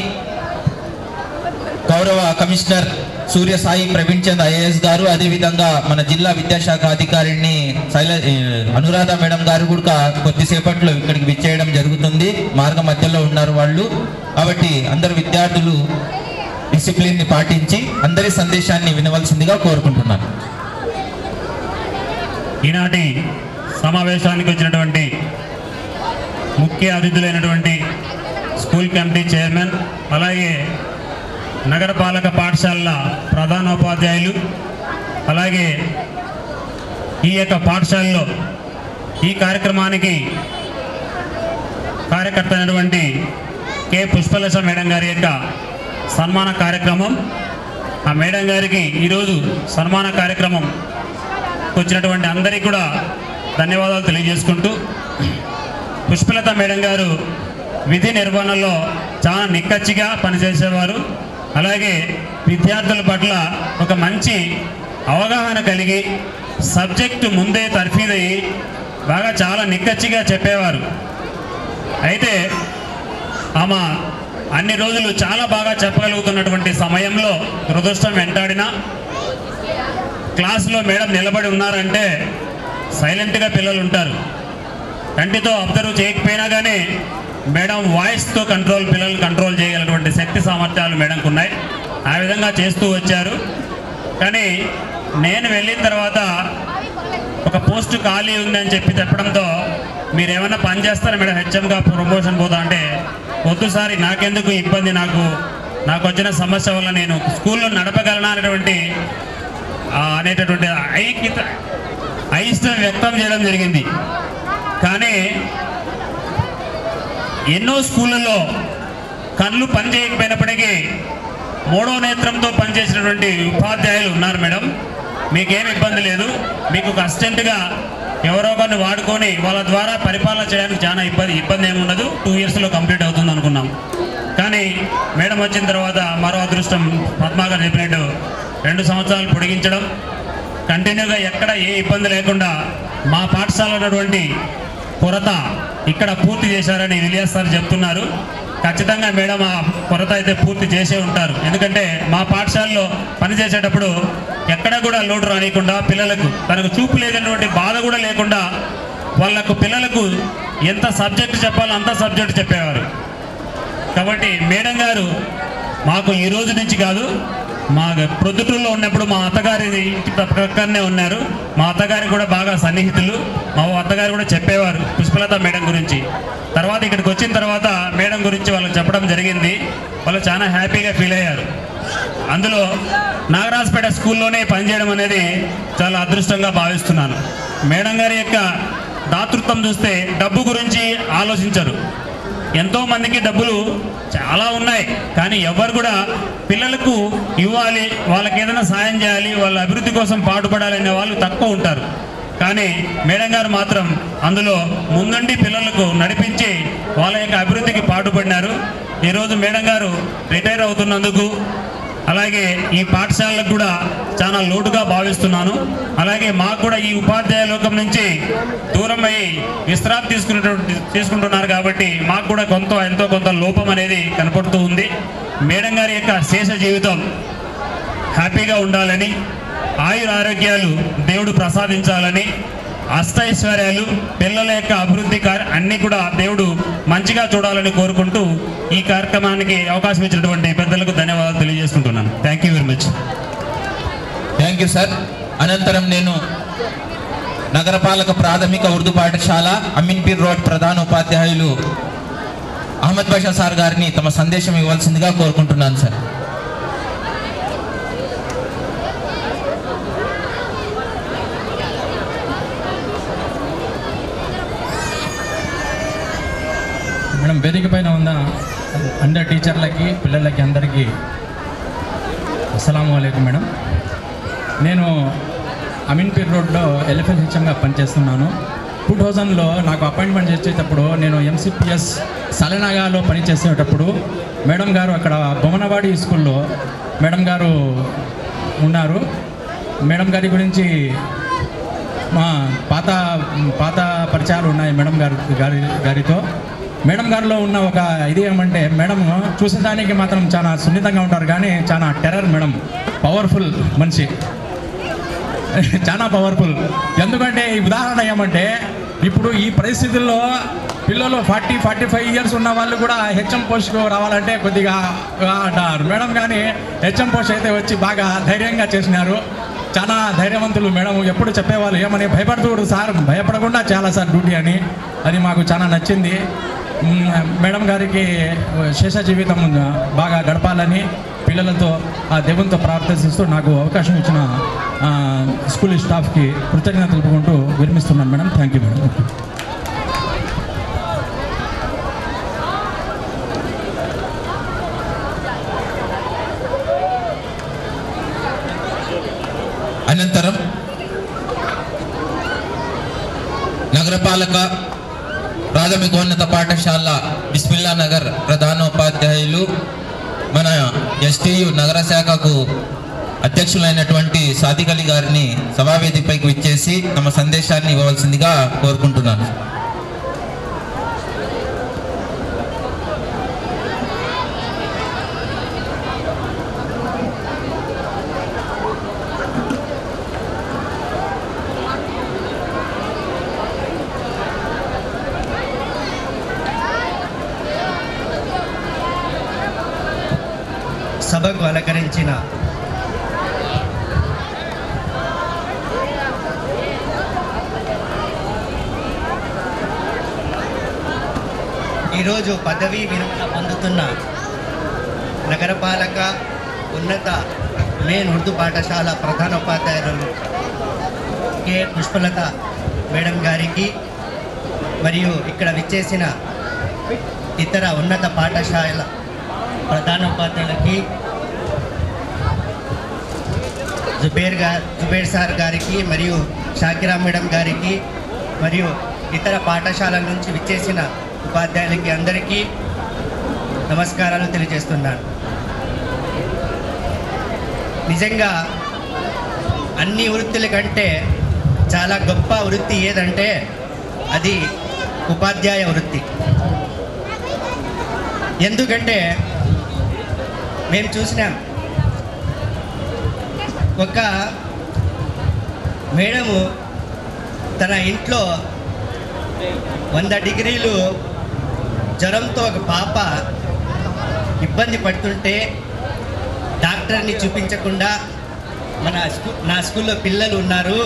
[SPEAKER 2] గౌరవ కమిషనర్ సూర్య సాయి ప్రవీణ్ చంద్ ఐఏఎస్ గారు, అదేవిధంగా మన జిల్లా విద్యాశాఖ అధికారిని అనురాధ మేడం గారు కూడా కొద్దిసేపట్లో ఇక్కడికి విచ్చేయడం జరుగుతుంది. మార్గ మధ్యలో ఉన్నారు వాళ్ళు. కాబట్టి అందరు విద్యార్థులు డిసిప్లిన్ని పాటించి అందరి సందేశాన్ని వినవలసిందిగా కోరుకుంటున్నాను.
[SPEAKER 9] ఈనాటి సమావేశానికి వచ్చినటువంటి ముఖ్య అతిథులైనటువంటి స్కూల్ కమిటీ చైర్మన్, అలాగే నగరపాలక పాఠశాలల ప్రధానోపాధ్యాయులు, అలాగే ఈ యొక్క పాఠశాలలో ఈ కార్యక్రమానికి కార్యకర్త అయినటువంటి కె పుష్పలత మేడం గారి యొక్క సన్మాన కార్యక్రమం. ఆ మేడం గారికి ఈరోజు సన్మాన కార్యక్రమం వచ్చినటువంటి అందరికీ కూడా ధన్యవాదాలు తెలియజేసుకుంటూ, పుష్పలత మేడం గారు విధి నిర్వహణలో చాలా నిక్కచ్చిగా పనిచేసేవారు. అలాగే విద్యార్థుల పట్ల ఒక మంచి అవగాహన కలిగి సబ్జెక్టు ముందే తర్ఫీదయ్యి బాగా చాలా నిక్కచ్చిగా చెప్పేవారు. అయితే ఆమె అన్ని రోజులు చాలా బాగా చెప్పగలుగుతున్నటువంటి సమయంలో దురదృష్టం వెంటాడినా, క్లాసులో మేడం నిలబడి ఉన్నారంటే సైలెంట్గా పిల్లలు ఉంటారు. కంటితో అబ్జర్వ్ చేయకపోయినా కానీ మేడం వాయిస్తో పిల్లలు కంట్రోల్ చేయగలిగినటువంటి శక్తి సామర్థ్యాలు మేడంకు ఉన్నాయి. ఆ విధంగా చేస్తూ వచ్చారు. కానీ నేను వెళ్ళిన తర్వాత ఒక పోస్ట్ ఖాళీ ఉందని చెప్పడంతో మీరు ఏమైనా పని చేస్తారా మేడం, హెచ్ఎంగా ప్రమోషన్ పోతా అంటే, వద్దు సారి నాకెందుకు ఇబ్బంది, నాకు వచ్చిన సమస్య వల్ల నేను స్కూల్లో నడపగలనా అనేటటువంటి అయిష్టం వ్యక్తం చేయడం జరిగింది. కానీ ఎన్నో స్కూళ్ళల్లో కళ్ళు పనిచేయకపోయినప్పటికీ మూడో నేత్రంతో పనిచేసినటువంటి ఉపాధ్యాయులు ఉన్నారు మేడం. మీకేం ఇబ్బంది లేదు, మీకు అసిస్టెంట్గా ఎవరో ఒకరిని వాడుకొని వాళ్ళ ద్వారా పరిపాలన చేయడానికి చాలా ఇబ్బంది ఏమి ఉండదు, 2 ఇయర్స్లో కంప్లీట్ అవుతుంది అనుకున్నాం. కానీ మేడం వచ్చిన తర్వాత మరో అదృష్టం, పద్మా గారు చెప్పినట్టు 2 సంవత్సరాలు పొడిగించడం, కంటిన్యూగా ఎక్కడ ఏ ఇబ్బంది లేకుండా మా పాఠశాలలో ఉన్నటువంటి కొరత ఇక్కడ పూర్తి చేశారని విలియాస్ సార్ చెప్తున్నారు. ఖచ్చితంగా మేడం ఆ కొరత అయితే పూర్తి చేసే ఉంటారు. ఎందుకంటే మా పాఠశాలలో పనిచేసేటప్పుడు ఎక్కడ కూడా లోటు రానియకుండా, పిల్లలకు తనకు చూపు లేదన్నటువంటి బాధ కూడా లేకుండా పిల్లలకు ఎంత సబ్జెక్టు చెప్పాలో అంత సబ్జెక్టు చెప్పేవారు. కాబట్టి మేడం గారు మాకు ఈ రోజు నుంచి కాదు, మా ప్రొద్దుటూరులో ఉన్నప్పుడు మా అత్తగారి ఇంటి పక్కనే ఉన్నారు. మా అత్తగారికి కూడా బాగా సన్నిహితులు. మా అత్తగారు కూడా చెప్పేవారు పుష్పలత మేడం గురించి. తర్వాత ఇక్కడికి వచ్చిన తర్వాత మేడం గురించి వాళ్ళకి చెప్పడం జరిగింది. వాళ్ళు చాలా హ్యాపీగా ఫీల్ అయ్యారు. అందులో నాగరాజపేట స్కూల్లోనే పనిచేయడం అనేది చాలా అదృష్టంగా భావిస్తున్నాను. మేడం గారి యొక్క దాతృత్వం చూస్తే డబ్బు గురించి ఆలోచించరు. ఎంతోమందికి డబ్బులు చాలా ఉన్నాయి, కానీ ఎవరు కూడా పిల్లలకు ఇవ్వాలి, వాళ్ళకి ఏదైనా సాయం చేయాలి, వాళ్ళ అభివృద్ధి కోసం పాటుపడాలనే వాళ్ళు తక్కువ ఉంటారు. కానీ మేడం గారు మాత్రం అందులో ముందుండి పిల్లలకు నడిపించి వాళ్ళ యొక్క అభివృద్ధికి పాటుపడినారు. ఈరోజు మేడం గారు రిటైర్ అవుతున్నందుకు, అలాగే ఈ పాఠశాలకు కూడా చాలా లోటుగా భావిస్తున్నాను. అలాగే మాకు కూడా ఈ ఉపాధ్యాయ లోకం నుంచి దూరం అయ్యి విశ్రాంతి తీసుకుంటున్నారు కాబట్టి మాకు కూడా ఎంతో కొంత లోపం అనేది కనపడుతూ ఉంది. మేడం గారి యొక్క శేష జీవితం హ్యాపీగా ఉండాలని, ఆయురారోగ్యాలు దేవుడు ప్రసాదించాలని, అష్టైశ్వర్యాలు, పిల్లల యొక్క అభివృద్ధి అన్నీ కూడా దేవుడు మంచిగా చూడాలని కోరుకుంటూ ఈ కార్యక్రమానికి అవకాశం ఇచ్చినటువంటి పెద్దలకు ధన్యవాదాలు తెలియజేసుకుంటున్నాను. Thank you very much.
[SPEAKER 2] Thank you sir. అనంతరం నేను నగరపాలక ప్రాథమిక ఉర్దూ పాఠశాల అమీన్పీర్ రోడ్ ప్రధాన ఉపాధ్యాయులు అహ్మద్ బాషా సార్ గారిని తమ సందేశం ఇవ్వాల్సిందిగా కోరుకుంటున్నాను సార్.
[SPEAKER 10] మేడం, వేదిక పైన ఉన్న అందరి టీచర్లకి, పిల్లలకి అందరికీ అస్సలాము అలైకుం మేడం. నేను అమీన్పీర్ రోడ్లో LFHMగా పనిచేస్తున్నాను. 2000లో నాకు అపాయింట్మెంట్ చేసేటప్పుడు నేను MCPS సలనాగాలో పనిచేసేటప్పుడు మేడం గారు అక్కడ బొమ్మనవాడి స్కూల్లో మేడం గారు ఉన్నారు. మేడం గారి గురించి మా పాత పరిచయాలు ఉన్నాయి మేడం గారితో. మేడం గారిలో ఉన్న ఒక ఇది ఏమంటే, మేడం చూసేదానికి మాత్రం చాలా సున్నితంగా ఉంటారు, కానీ చాలా టెర్రర్ మేడం. పవర్ఫుల్ మనిషి, చాలా పవర్ఫుల్. ఎందుకంటే ఈ ఉదాహరణ ఏమంటే, ఇప్పుడు ఈ పరిస్థితుల్లో పిల్లలు 40-45 ఇయర్స్ ఉన్న వాళ్ళు కూడా హెచ్ఎం పోస్ట్కు రావాలంటే కొద్దిగా అంటారు మేడం. కానీ హెచ్ఎం పోస్ట్ అయితే వచ్చి బాగా ధైర్యంగా చేసినారు. చాలా ధైర్యవంతులు మేడం. ఎప్పుడు చెప్పేవాళ్ళు ఏమని భయపడుతూ సార్ భయపడకుండా చాలా సార్ డ్యూటీ అని. అది మాకు చాలా నచ్చింది. మేడం గారికి శేష జీవితం బాగా గడపాలని పిల్లలతో ఆ దేవునితో ప్రార్థిస్తూ నాకు అవకాశం ఇచ్చిన స్కూల్ స్టాఫ్కి కృతజ్ఞత తెలుపుకుంటూ విరమిస్తున్నాను మేడం. Thank you madam.
[SPEAKER 2] అనంతరం నగరపాలక ప్రాథమికోన్నత పాఠశాల బిస్మిల్లా నగర్ ప్రధానోపాధ్యాయులు మన ఎస్టీయు నగర శాఖకు అధ్యక్షులైనటువంటి సాదిక్ అలీ గారిని సభావేదికపైకి విచ్చేసి తమ సందేశాన్ని ఇవ్వవలసిందిగా కోరుకుంటున్నాను.
[SPEAKER 11] సభకు అలంకరించిన ఈరోజు పదవీ విరమణ పొందుతున్న నగరపాలక ఉన్నత మెయిన్ ఉర్దూ పాఠశాల ప్రధానోపాధ్యాయులు కె పుష్పలత మేడం గారికి మరియు ఇక్కడ విచ్చేసిన ఇతర ఉన్నత పాఠశాల ప్రధానోపాధ్యాయులకి జుబేర్ సార్ గారికి మరియు షాకిరా మేడం గారికి మరియు ఇతర పాఠశాలల నుంచి విచ్చేసిన ఉపాధ్యాయులకి అందరికీ నమస్కారాలు తెలియజేస్తున్నాను. నిజంగా అన్ని వృత్తుల కంటే చాలా గొప్ప వృత్తి ఏదంటే అది ఉపాధ్యాయ వృత్తి. ఎందుకంటే మేము చూసినాం ఒక మేడము తన ఇంట్లో 100 డిగ్రీలు జ్వరంతో ఒక పాప ఇబ్బంది పడుతుంటే డాక్టర్ని చూపించకుండా నా స్కూల్లో పిల్లలు ఉన్నారు,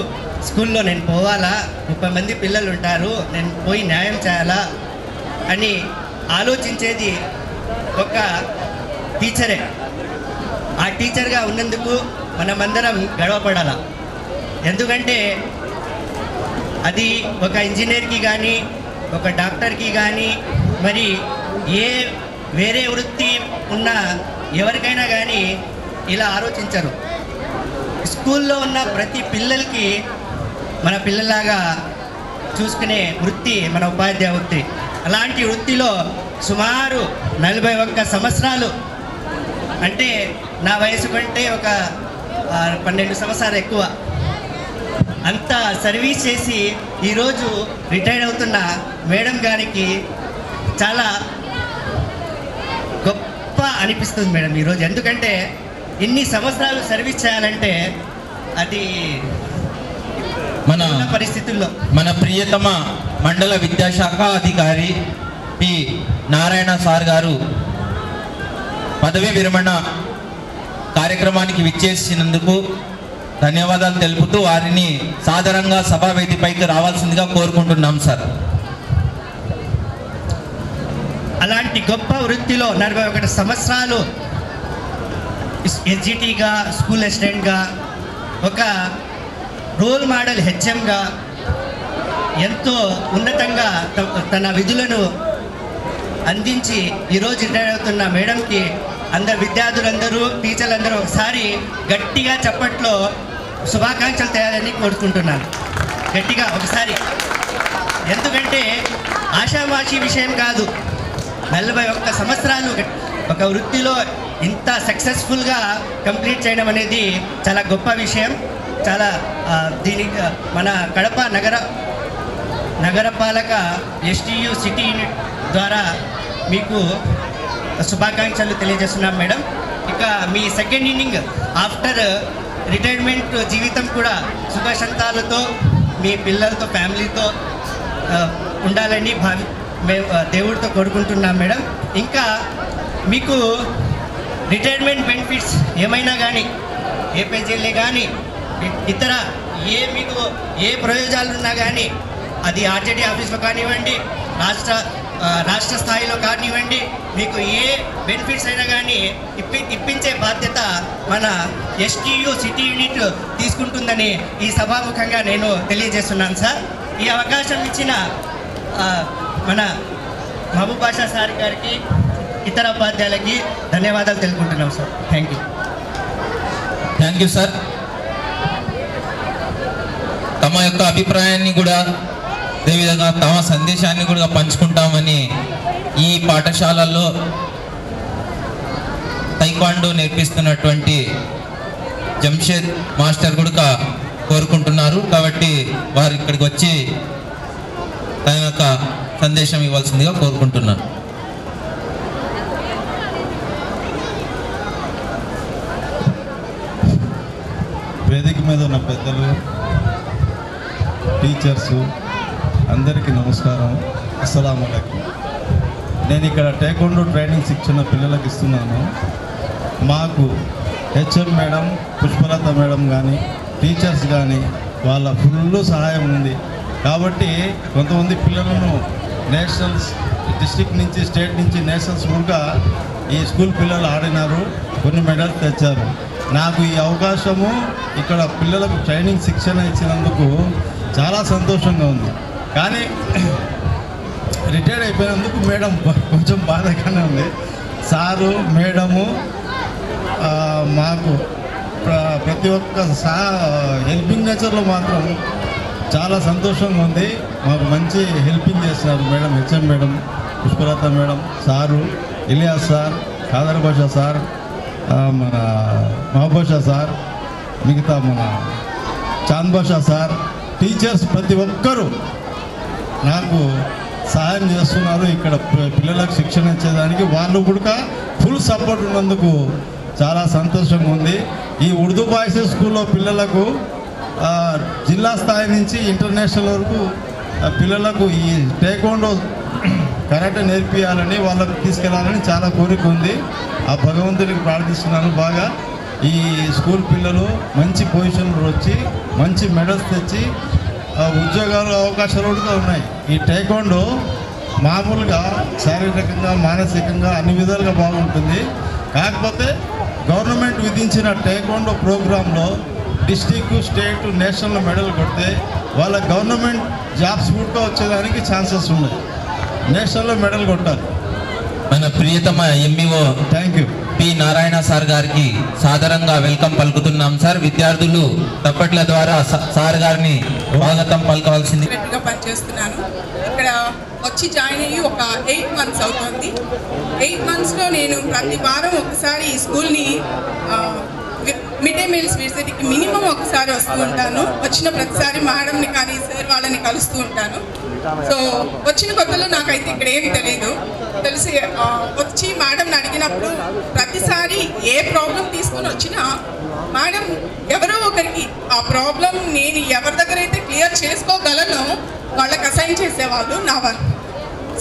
[SPEAKER 11] స్కూల్లో నేను పోవాలా, 30 మంది పిల్లలు ఉంటారు, నేను పోయి న్యాయం చేయాలా అని ఆలోచించేది ఒక టీచరే. ఆ టీచర్గా ఉన్నందుకు మనమందరం గర్వపడాల. ఎందుకంటే అది ఒక ఇంజనీర్కి కానీ ఒక డాక్టర్కి కానీ మరి ఏ వేరే వృత్తి ఉన్న ఎవరికైనా కానీ ఇలా ఆలోచించరు. స్కూల్లో ఉన్న ప్రతి పిల్లలకి మన పిల్లలాగా చూసుకునే వృత్తి మన ఉపాధ్యాయ వృత్తి. అలాంటి వృత్తిలో సుమారు 41 సంవత్సరాలు, అంటే నా వయసు కంటే ఒక 12 సంవత్సరాలు ఎక్కువ, అంత సర్వీస్ చేసి ఈరోజు రిటైర్ అవుతున్న మేడం గారికి చాలా గొప్ప అనిపిస్తుంది మేడం ఈరోజు. ఎందుకంటే ఇన్ని సంవత్సరాలు సర్వీస్ చేయాలంటే అది
[SPEAKER 2] మన
[SPEAKER 11] పరిస్థితుల్లో
[SPEAKER 2] మన ప్రియతమ మండల విద్యాశాఖ అధికారి పి నారాయణ సార్ గారు పదవీ విరమణ కార్యక్రమానికి విచ్చేసినందుకు ధన్యవాదాలు తెలుపుతూ వారిని సాదరంగా సభావేదికపైకి రావాల్సిందిగా కోరుకుంటున్నాం సార్.
[SPEAKER 11] అలాంటి గొప్ప వృత్తిలో 41 సంవత్సరాలు ఎస్జిటిగా, స్కూల్ అసిస్టెంట్గా, ఒక రోల్ మోడల్ హెచ్ఎంగా ఎంతో ఉన్నతంగా తన విధులను అందించి ఈరోజు రిటైర్ అవుతున్న మేడంకి అందరు విద్యార్థులందరూ, టీచర్లందరూ ఒకసారి గట్టిగా చప్పట్లో శుభాకాంక్షలు తేయాలని కోరుకుంటున్నాను. గట్టిగా ఒకసారి. ఎందుకంటే ఆషామాషి విషయం కాదు. 41 సంవత్సరాలు ఒక వృత్తిలో ఇంత సక్సెస్ఫుల్గా కంప్లీట్ చేయడం అనేది చాలా గొప్ప విషయం. చాలా దీనికి మన కడప నగరపాలక ఎస్టీయు సిటీ యూనిట్ ద్వారా మీకు శుభాకాంక్షలు తెలియజేస్తున్నాం మేడం. ఇక మీ సెకండ్ ఇన్నింగ్ ఆఫ్టర్ రిటైర్మెంట్ జీవితం కూడా సుఖశాంతాలతో మీ పిల్లలతో, ఫ్యామిలీతో ఉండాలని మేము దేవుడితో కోరుకుంటున్నాం మేడం. ఇంకా మీకు రిటైర్మెంట్ బెనిఫిట్స్ ఏమైనా కానీ, ఏ పేజీలే కానీ, ఇతర మీకు ఏ ప్రయోజనాలు ఉన్నా కానీ, అది ఆర్జేడీ ఆఫీస్లో కానివ్వండి, రాష్ట్ర స్థాయిలో కానివ్వండి, మీకు ఏ బెనిఫిట్స్ అయినా కానీ ఇప్పించే బాధ్యత మన ఎస్టీయు సిటీ యూనిట్ తీసుకుంటుందని ఈ సభాముఖంగా నేను తెలియజేస్తున్నాను సార్. ఈ అవకాశం ఇచ్చిన మన మహబూబ్ బాషా సార్ గారికి, ఇతర ఉపాధ్యాయులకి ధన్యవాదాలు తెలుపుకుంటున్నాం సార్. Thank you
[SPEAKER 2] sir. తమ యొక్క అభిప్రాయాన్ని కూడా అదేవిధంగా తమ సందేశాన్ని కూడా పంచుకుంటామని ఈ పాఠశాలల్లో తైక్వాండో నేర్పిస్తున్నటువంటి జంషేద్ మాస్టర్ కూడా కోరుకుంటున్నారు. కాబట్టి వారు ఇక్కడికి వచ్చి తన యొక్క సందేశం ఇవ్వాల్సిందిగా కోరుకుంటున్నాను.
[SPEAKER 12] వేదిక మీద ఉన్న పెద్దలు, టీచర్సు అందరికీ నమస్కారం. అస్సలాము అలైకుం. నేను ఇక్కడ టేక్వాండో ట్రైనింగ్ శిక్షణ పిల్లలకు ఇస్తున్నాను. మాకు హెచ్ఎం మేడం, పుష్పలత మేడం కానీ, టీచర్స్ కానీ వాళ్ళ ఫుల్ సహాయం ఉంది. కాబట్టి కొంతమంది పిల్లలను నేషనల్స్, డిస్ట్రిక్ట్ నుంచి, స్టేట్ నుంచి నేషనల్స్ కూడా ఈ స్కూల్ పిల్లలు ఆడినారు, కొన్ని మెడల్స్ తెచ్చారు. నాకు ఈ అవకాశము ఇక్కడ పిల్లలకు ట్రైనింగ్ శిక్షణ ఇచ్చినందుకు చాలా సంతోషంగా ఉంది. కానీ రిటైర్డ్ అయిపోయినందుకు మేడం కొంచెం బాధగానే ఉంది. సారు మేడము మాకు ప్రతి ఒక్క హెల్పింగ్ నేచర్లో మాత్రం చాలా సంతోషంగా ఉంది. మాకు మంచి హెల్పింగ్ చేస్తున్నారు madam, HM madam, Pushpalatha madam, sir, Ilyas sir, Khader Basha sir, మన మహబూబ్ బాషా సార్, మిగతా మన చాంద్ బాషా సార్, టీచర్స్ ప్రతి ఒక్కరూ నాకు సహాయం చేస్తున్నారు. ఇక్కడ పిల్లలకు శిక్షణ ఇచ్చేదానికి వాళ్ళు కూడా ఫుల్ సపోర్ట్ ఉన్నందుకు చాలా సంతోషంగా ఉంది. ఈ ఉర్దూ బాయ్స్ స్కూల్లో పిల్లలకు జిల్లా స్థాయి నుంచి ఇంటర్నేషనల్ వరకు పిల్లలకు ఈ టేక్వాండో కరాటే నేర్పియాలని, వాళ్ళకు తీసుకెళ్లాలని చాలా కోరిక ఉంది. ఆ భగవంతుడికి ప్రార్థిస్తున్నాను. బాగా ఈ స్కూల్ పిల్లలు మంచి పొజిషన్లో వచ్చి మంచి మెడల్స్ తెచ్చి ఉద్యోగాలు, అవకాశాలు కూడా ఉన్నాయి. ఈ టేక్వాండో మామూలుగా శారీరకంగా, మానసికంగా అన్ని విధాలుగా బాగుంటుంది. కాకపోతే గవర్నమెంట్ విధించిన టేక్వాండో ప్రోగ్రాంలో డిస్టిక్, స్టేట్, నేషనల్ మెడల్ కొడితే వాళ్ళ గవర్నమెంట్ జాబ్స్ కూడా వచ్చేదానికి ఛాన్సెస్ ఉన్నాయి. నేషనల్లో మెడల్ కొట్టాలి.
[SPEAKER 2] మన ప్రియతమ MEO
[SPEAKER 12] thank U
[SPEAKER 2] P Narayana sir గారికి సాదరంగా వెల్కమ్ పలుకుతున్నాం సార్. విద్యార్థులు తప్పట్ల ద్వారా సార్ గారిని స్వాగతం పలకవలసింది.
[SPEAKER 13] పనిచేస్తున్నాను ఇక్కడ వచ్చి జాయిన్ అయ్యి ఒక 8 months అవుతుంది. 8 monthsలో నేను ప్రతి వారం ఒకసారి ఈ స్కూల్ని మిడ్ డే మీల్స్ విజిట్కి మినిమం ఒకసారి వస్తూ ఉంటాను. వచ్చిన ప్రతిసారి మేడంని కానీ సార్ వాళ్ళని కలుస్తూ ఉంటాను. సో వచ్చిన కొత్తలో నాకైతే ఇక్కడ ఏమి తెలియదు. తెలిసి వచ్చి మేడంని అడిగినప్పుడు ప్రతిసారి ఏ ప్రాబ్లం తీసుకొని వచ్చినా మేడం ఎవరో ఒకరికి ఆ ప్రాబ్లం నేను ఎవరి దగ్గర అయితే క్లియర్ చేసుకోగలను వాళ్ళకి అసైన్ చేసేవాళ్ళు నా one.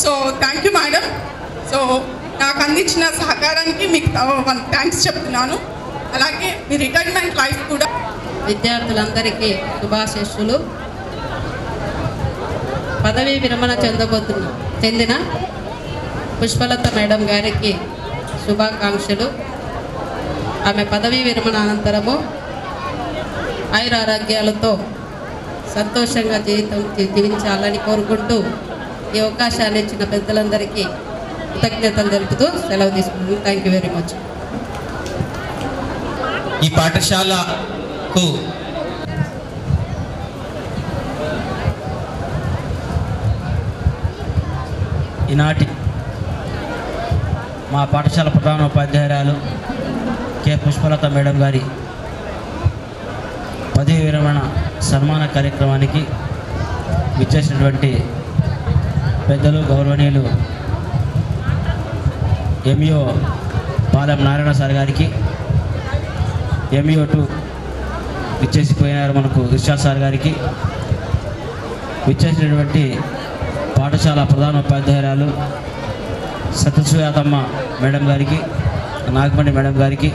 [SPEAKER 13] So thank you madam. So నాకు అందించిన సహకారానికి మీకు థ్యాంక్స్ చెప్తున్నాను. అలాగే మీ రిటైర్మెంట్ లైఫ్ కూడా.
[SPEAKER 5] విద్యార్థులందరికీ శుభాశీస్సులు. పదవీ విరమణ చెందిన పుష్పలత మేడం గారికి శుభాకాంక్షలు. ఆమె పదవీ విరమణ అనంతరము ఆయురారోగ్యాలతో సంతోషంగా జీవించాలని కోరుకుంటూ ఈ అవకాశాన్ని ఇచ్చిన పెద్దలందరికీ కృతజ్ఞతలు తెలుపుతూ సెలవు తీసుకున్నాను. Thank you very much.
[SPEAKER 2] ఈ పాఠశాలకు
[SPEAKER 14] ఈనాటి మా పాఠశాల ప్రధానోపాధ్యాయురాలు కె పుష్పలత మేడం గారి పదవీ విరమణ సన్మాన కార్యక్రమానికి విచ్చేసినటువంటి పెద్దలు, గౌరవనీయులు ఎంఈఓ పాలెం నారాయణ సార్ గారికి, ఎంఈఓ2 విచ్చేసిపోయినారు మనకు ఇర్షాద్ సార్ గారికి, విచ్చేసినటువంటి పాఠశాల ప్రధాన ఉపాధ్యాయురాలు సత్యసుయాతమ్మ మేడం గారికి, నాగమణి మేడం గారికి,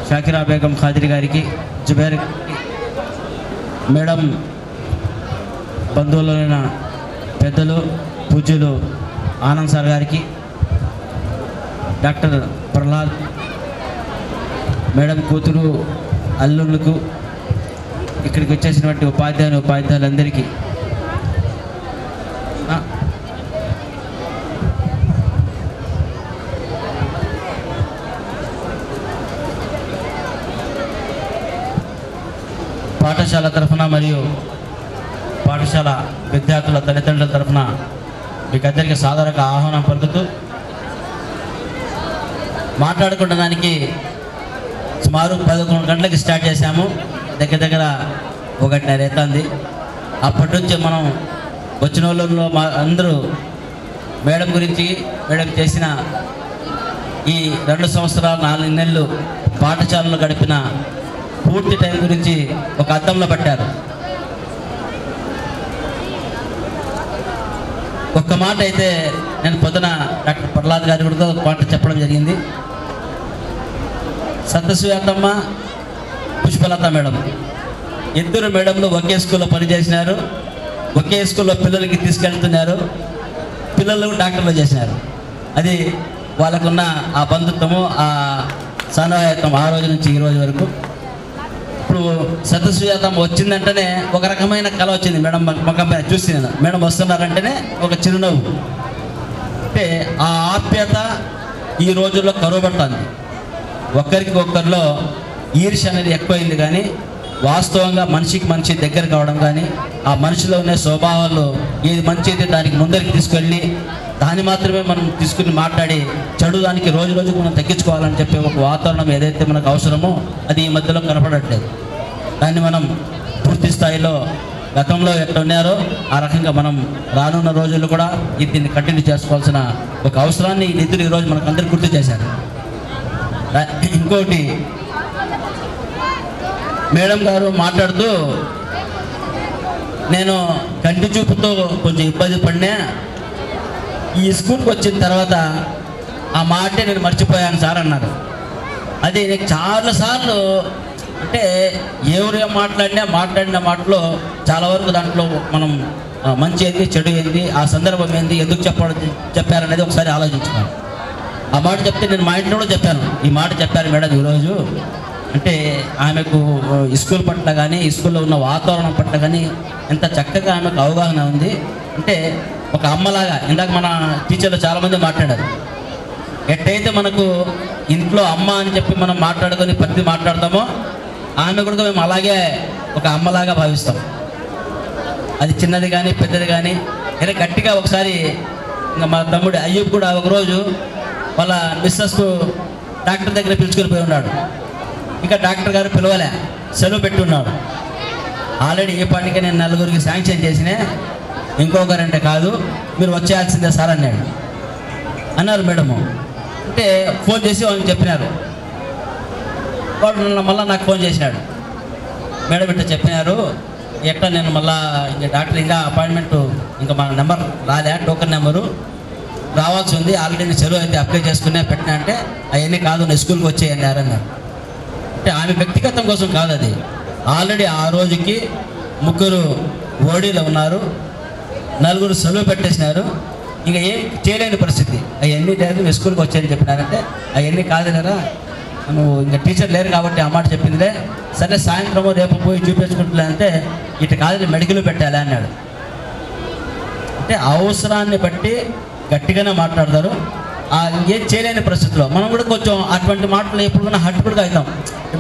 [SPEAKER 14] షాకిరా బేగం ఖాదిరి గారికి, జుబేర్ మేడం బంధువులైన పెద్దలు పూజ్యులు ఆనంద్ సార్ గారికి, డాక్టర్ ప్రహ్లాద్ మేడం కూతురు అల్లుళ్ళకు, ఇక్కడికి వచ్చేసినటువంటి ఉపాధ్యాయులందరికీ పాఠశాల తరఫున మరియు పాఠశాల విద్యార్థుల తల్లిదండ్రుల తరఫున మీకు అందరికీ సాదరంగా ఆహ్వానం పలుకుతూ, మాట్లాడుకున్న దానికి సుమారు 11 గంటలకి స్టార్ట్ చేశాము. దగ్గర దగ్గర 1:30 అవుతుంది. అప్పటి నుంచి మనం వచ్చిన వాళ్ళలో అందరూ మేడం గురించి, మేడం చేసిన ఈ 2 సంవత్సరాలు 4 నెలలు పాఠశాలలో గడిపిన పూర్తి టైం గురించి ఒక అద్దంలో పెట్టారు. ఒక్క మాట అయితే నేను పొద్దున డాక్టర్ ప్రహ్లాద్ గారి కూడా ఒక మాట చెప్పడం జరిగింది. సత్యసుయాతమ్మ, పుష్పలత మేడం ఇద్దరు మేడంలు ఒకే స్కూల్లో పనిచేసినారు. ఒకే స్కూల్లో పిల్లలకి తీసుకెళ్తున్నారు. పిల్లలు డాక్టర్లు చేసినారు. అది వాళ్ళకున్న ఆ బంధుత్వము, ఆ సన్నిహితం ఆ రోజు నుంచి ఈ రోజు వరకు. ఇప్పుడు సత్యసుయాతమ్మ వచ్చిందంటేనే ఒక రకమైన కళ వచ్చింది మేడం ముఖం పైన చూసి. నేను మేడం వస్తున్నారంటేనే ఒక చిరునవ్వు. అంటే ఆ ఆప్యాయత ఈ రోజుల్లో కరువు పడుతుంది. ఒక్కరికి ఒక్కరిలో ఈర్ష్య అనేది ఎక్కువైంది. కానీ వాస్తవంగా మనిషికి మనిషి దగ్గర కావడం, కానీ ఆ మనిషిలో ఉన్న స్వభావాల్లో ఏది మంచి అయితే దానికి ముందరికి తీసుకెళ్ళి దాన్ని మాత్రమే మనం తీసుకుని మాట్లాడి చెడు దానికి రోజు రోజుకు మనం తగ్గించుకోవాలని చెప్పి ఒక వాతావరణం ఏదైతే మనకు అవసరమో అది ఈ మధ్యలో కనపడట్లేదు. దాన్ని మనం పూర్తి స్థాయిలో గతంలో ఎట్లా ఉన్నారో ఆ రకంగా మనం రానున్న రోజుల్లో కూడా దీన్ని కంటిన్యూ చేసుకోవాల్సిన ఒక అవసరాన్ని ఈ నిధులు ఈరోజు మనకు అందరికీ గుర్తు చేశారు. ఇంకోటి, మేడం గారు మాట్లాడుతూ నేను కంటి చూపుతో కొంచెం ఇబ్బంది పడినా ఈ స్కూల్కి వచ్చిన తర్వాత ఆ మాటే నేను మర్చిపోయాను సార్ అన్నారు. అది నేను చాలాసార్లు అంటే ఎవరు మాట్లాడిన మాటలో చాలా వరకు దాంట్లో మనం మంచి ఏంది, చెడు ఏంది, ఆ సందర్భం ఏంది, ఎందుకు చెప్పారనేది ఒకసారి ఆలోచించుకోవాలి. ఆ మాట చెప్తే నేను మా ఇంట్లో కూడా చెప్పాను. ఈ మాట చెప్పారు మేడం ఈరోజు. అంటే ఆమెకు ఈ స్కూల్ పట్ల కానీ ఈ స్కూల్లో ఉన్న వాతావరణం పట్ల కానీ ఎంత చక్కగా ఆమెకు అవగాహన ఉంది. అంటే ఒక అమ్మలాగా, ఇందాక మన టీచర్లు చాలామంది మాట్లాడారు. ఎట్టయితే మనకు ఇంట్లో అమ్మ అని చెప్పి మనం మాట్లాడుకొని ప్రతి మాట్లాడతామో ఆమె కూడా మేము అలాగే ఒక అమ్మలాగా భావిస్తాం. అది చిన్నది కానీ పెద్దది కానీ. ఇలా గట్టిగా ఒకసారి ఇంకా మా తమ్ముడు అయ్యూబ్ కూడా ఒకరోజు వాళ్ళ మిస్సెస్కు డాక్టర్ దగ్గర పిలుచుకొని పోయి ఉన్నాడు. ఇంకా డాక్టర్ గారు పిలవలే, సెలవు పెట్టి ఉన్నాడు. ఆల్రెడీ ఈ పాటికి నేను 4గురికి శాంక్షన్ చేసినా, ఇంకొకరంటే కాదు మీరు వచ్చేయాల్సిందే సార్ అన్నారు మేడము. అంటే ఫోన్ చేసి వాళ్ళని చెప్పినారు. వాడు మళ్ళీ నాకు ఫోన్ చేసినాడు. మేడం ఇట్లా చెప్పినారు, ఎట్లా నేను మళ్ళీ ఇంకా డాక్టర్ ఇంకా అపాయింట్మెంట్ ఇంకా మన నెంబర్ రాలే, టోకెన్ నెంబరు రావాల్సి ఉంది. ఆల్రెడీ నేను సెలవు అయితే అప్లై చేసుకునే పెట్టినా అంటే అవన్నీ కాదు, నేను స్కూల్కి వచ్చేయండి అన్నారు. అంటే ఆమె వ్యక్తిగతం కోసం కాదు, అది ఆల్రెడీ ఆ రోజుకి 3 ఓడీలో ఉన్నారు, 4 సెలవు పెట్టేసినారు. ఇంకా ఏం చేయలేని పరిస్థితి. అవన్నీ లేదు, మీ స్కూల్కి వచ్చాయని చెప్పినారంటే అవన్నీ కాదు కదా, నువ్వు ఇంకా టీచర్ లేరు కాబట్టి ఆ మాట చెప్పిందిలే, సరే సాయంత్రము రేపు పోయి చూపించుకుంటులే అంటే ఇటు కాదు మెడికల్ పెట్టాలి అన్నాడు. అంటే అవసరాన్ని బట్టి గట్టిగానే మాట్లాడతారు. ఏం చేయలేని పరిస్థితిలో మనం కూడా కొంచెం అటువంటి మాటలు ఎప్పుడు హట్ కూడా అవుతాం.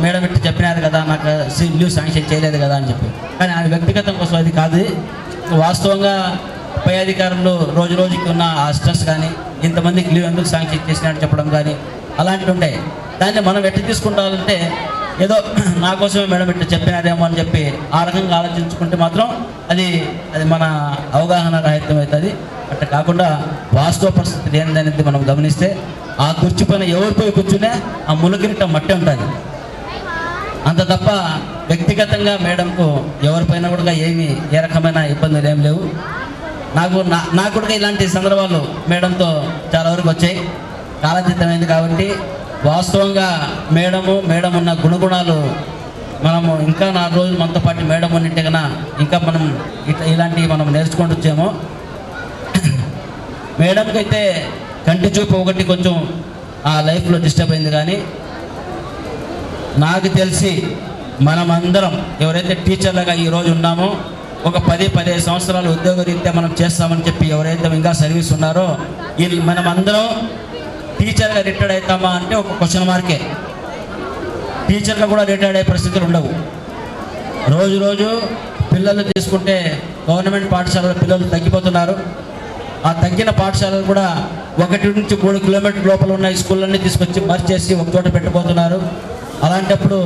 [SPEAKER 14] మేడం ఇట్లా చెప్పినారు కదా, నాకు లీవ్ శాంక్షన్ చేయలేదు కదా అని చెప్పి. కానీ ఆ వ్యక్తిగతం కోసం అది కాదు. వాస్తవంగా పై అధికారులు రోజు రోజుకి ఉన్న ఆ స్ట్రెస్ కానీ, ఇంతమందికి లీవ్ ఎందుకు శాంక్షన్ చేసినట్టు చెప్పడం కానీ అలాంటివి ఉంటాయి. దాన్ని మనం ఎట్లా తీసుకుంటామంటే ఏదో నా కోసమే మేడం ఇట్లా చెప్పినారేమో అని చెప్పి ఆ రకంగా ఆలోచించుకుంటే మాత్రం అది మన అవగాహన రాహిత్యం అవుతుంది. అట్లా కాకుండా వాస్తవ పరిస్థితులు ఏందనేది మనం గమనిస్తే ఆ కుర్చీ పైన ఎవరు పోయి కూర్చునే ఆ ములగిరిట మట్టి ఉంటుంది. అంత తప్ప వ్యక్తిగతంగా మేడంకు ఎవరిపైన కూడా ఏ రకమైన ఇబ్బందులు ఏం లేవు. నాకు కూడా ఇలాంటి సందర్భాలు మేడంతో చాలా వరకు వచ్చాయి. కాలతీతమైంది కాబట్టి వాస్తవంగా మేడం ఉన్న గుణగుణాలు మనము ఇంకా 4 రోజులు మనతో పాటు మేడం ఉన్నట్టే కన్నా ఇంకా మనం ఇలాంటివి మనం నేర్చుకుంటూ వచ్చాము. మేడంకి అయితే కంటి చూపు ఒకటి కొంచెం ఆ లైఫ్లో డిస్టర్బ్ అయింది, కానీ నాకు తెలిసి మనమందరం ఎవరైతే టీచర్లుగా ఈరోజు ఉన్నామో ఒక 10-15 సంవత్సరాలు ఉద్యోగరీత్యా మనం చేస్తామని చెప్పి ఎవరైతే ఇంకా సర్వీస్ ఉన్నారో మనమందరం టీచర్గా రిటైర్డ్ అవుతామా అంటే ఒక క్వశ్చన్ మార్కే. టీచర్గా కూడా రిటైర్డ్ అయ్యే పరిస్థితులు ఉండవు. రోజు పిల్లలు తీసుకుంటే గవర్నమెంట్ పాఠశాలలో పిల్లలు తగ్గిపోతున్నారు. ఆ తగ్గిన పాఠశాలలు కూడా 1 నుంచి 3 కిలోమీటర్ల లోపల ఉన్న ఈ స్కూళ్ళన్నీ తీసుకొచ్చి మర్చి చేసి ఒక చోట పెట్టిపోతున్నారు. అలాంటప్పుడు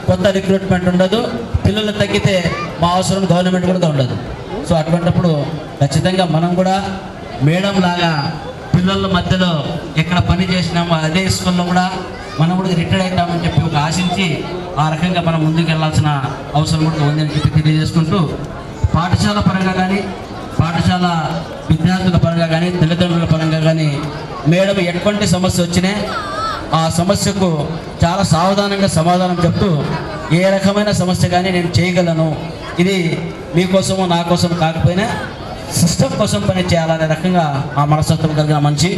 [SPEAKER 14] కొత్త రిక్రూట్మెంట్ ఉండదు, పిల్లలు తగ్గితే మా అవసరం గవర్నమెంట్ కూడా ఉండదు. సో అటువంటిప్పుడు ఖచ్చితంగా మనం కూడా మేడం లాగా పిల్లల మధ్యలో ఎక్కడ పని చేసినామో అదే స్కూల్లో కూడా మనం కూడా రిటైర్డ్ అవుతామని చెప్పి ఒక ఆశించి ఆ రకంగా మనం ముందుకు వెళ్ళాల్సిన అవసరం కూడా ఉందని చెప్పి తెలియజేసుకుంటూ, పాఠశాల పరంగా కానీ పాఠశాల విద్యార్థుల పరంగా కానీ తల్లిదండ్రుల పరంగా కానీ మేడం ఎటువంటి సమస్య వచ్చినా ఆ సమస్యకు చాలా సావధానంగా సమాధానం చెప్తూ ఏ రకమైన సమస్య కానీ నేను చేయగలను, ఇది మీకోసమో నా కోసం కాకపోయినా సిస్టమ్ కోసం పని చేయాలనే రకంగా ఆ మనస్తత్వం కలిగిన మనిషి.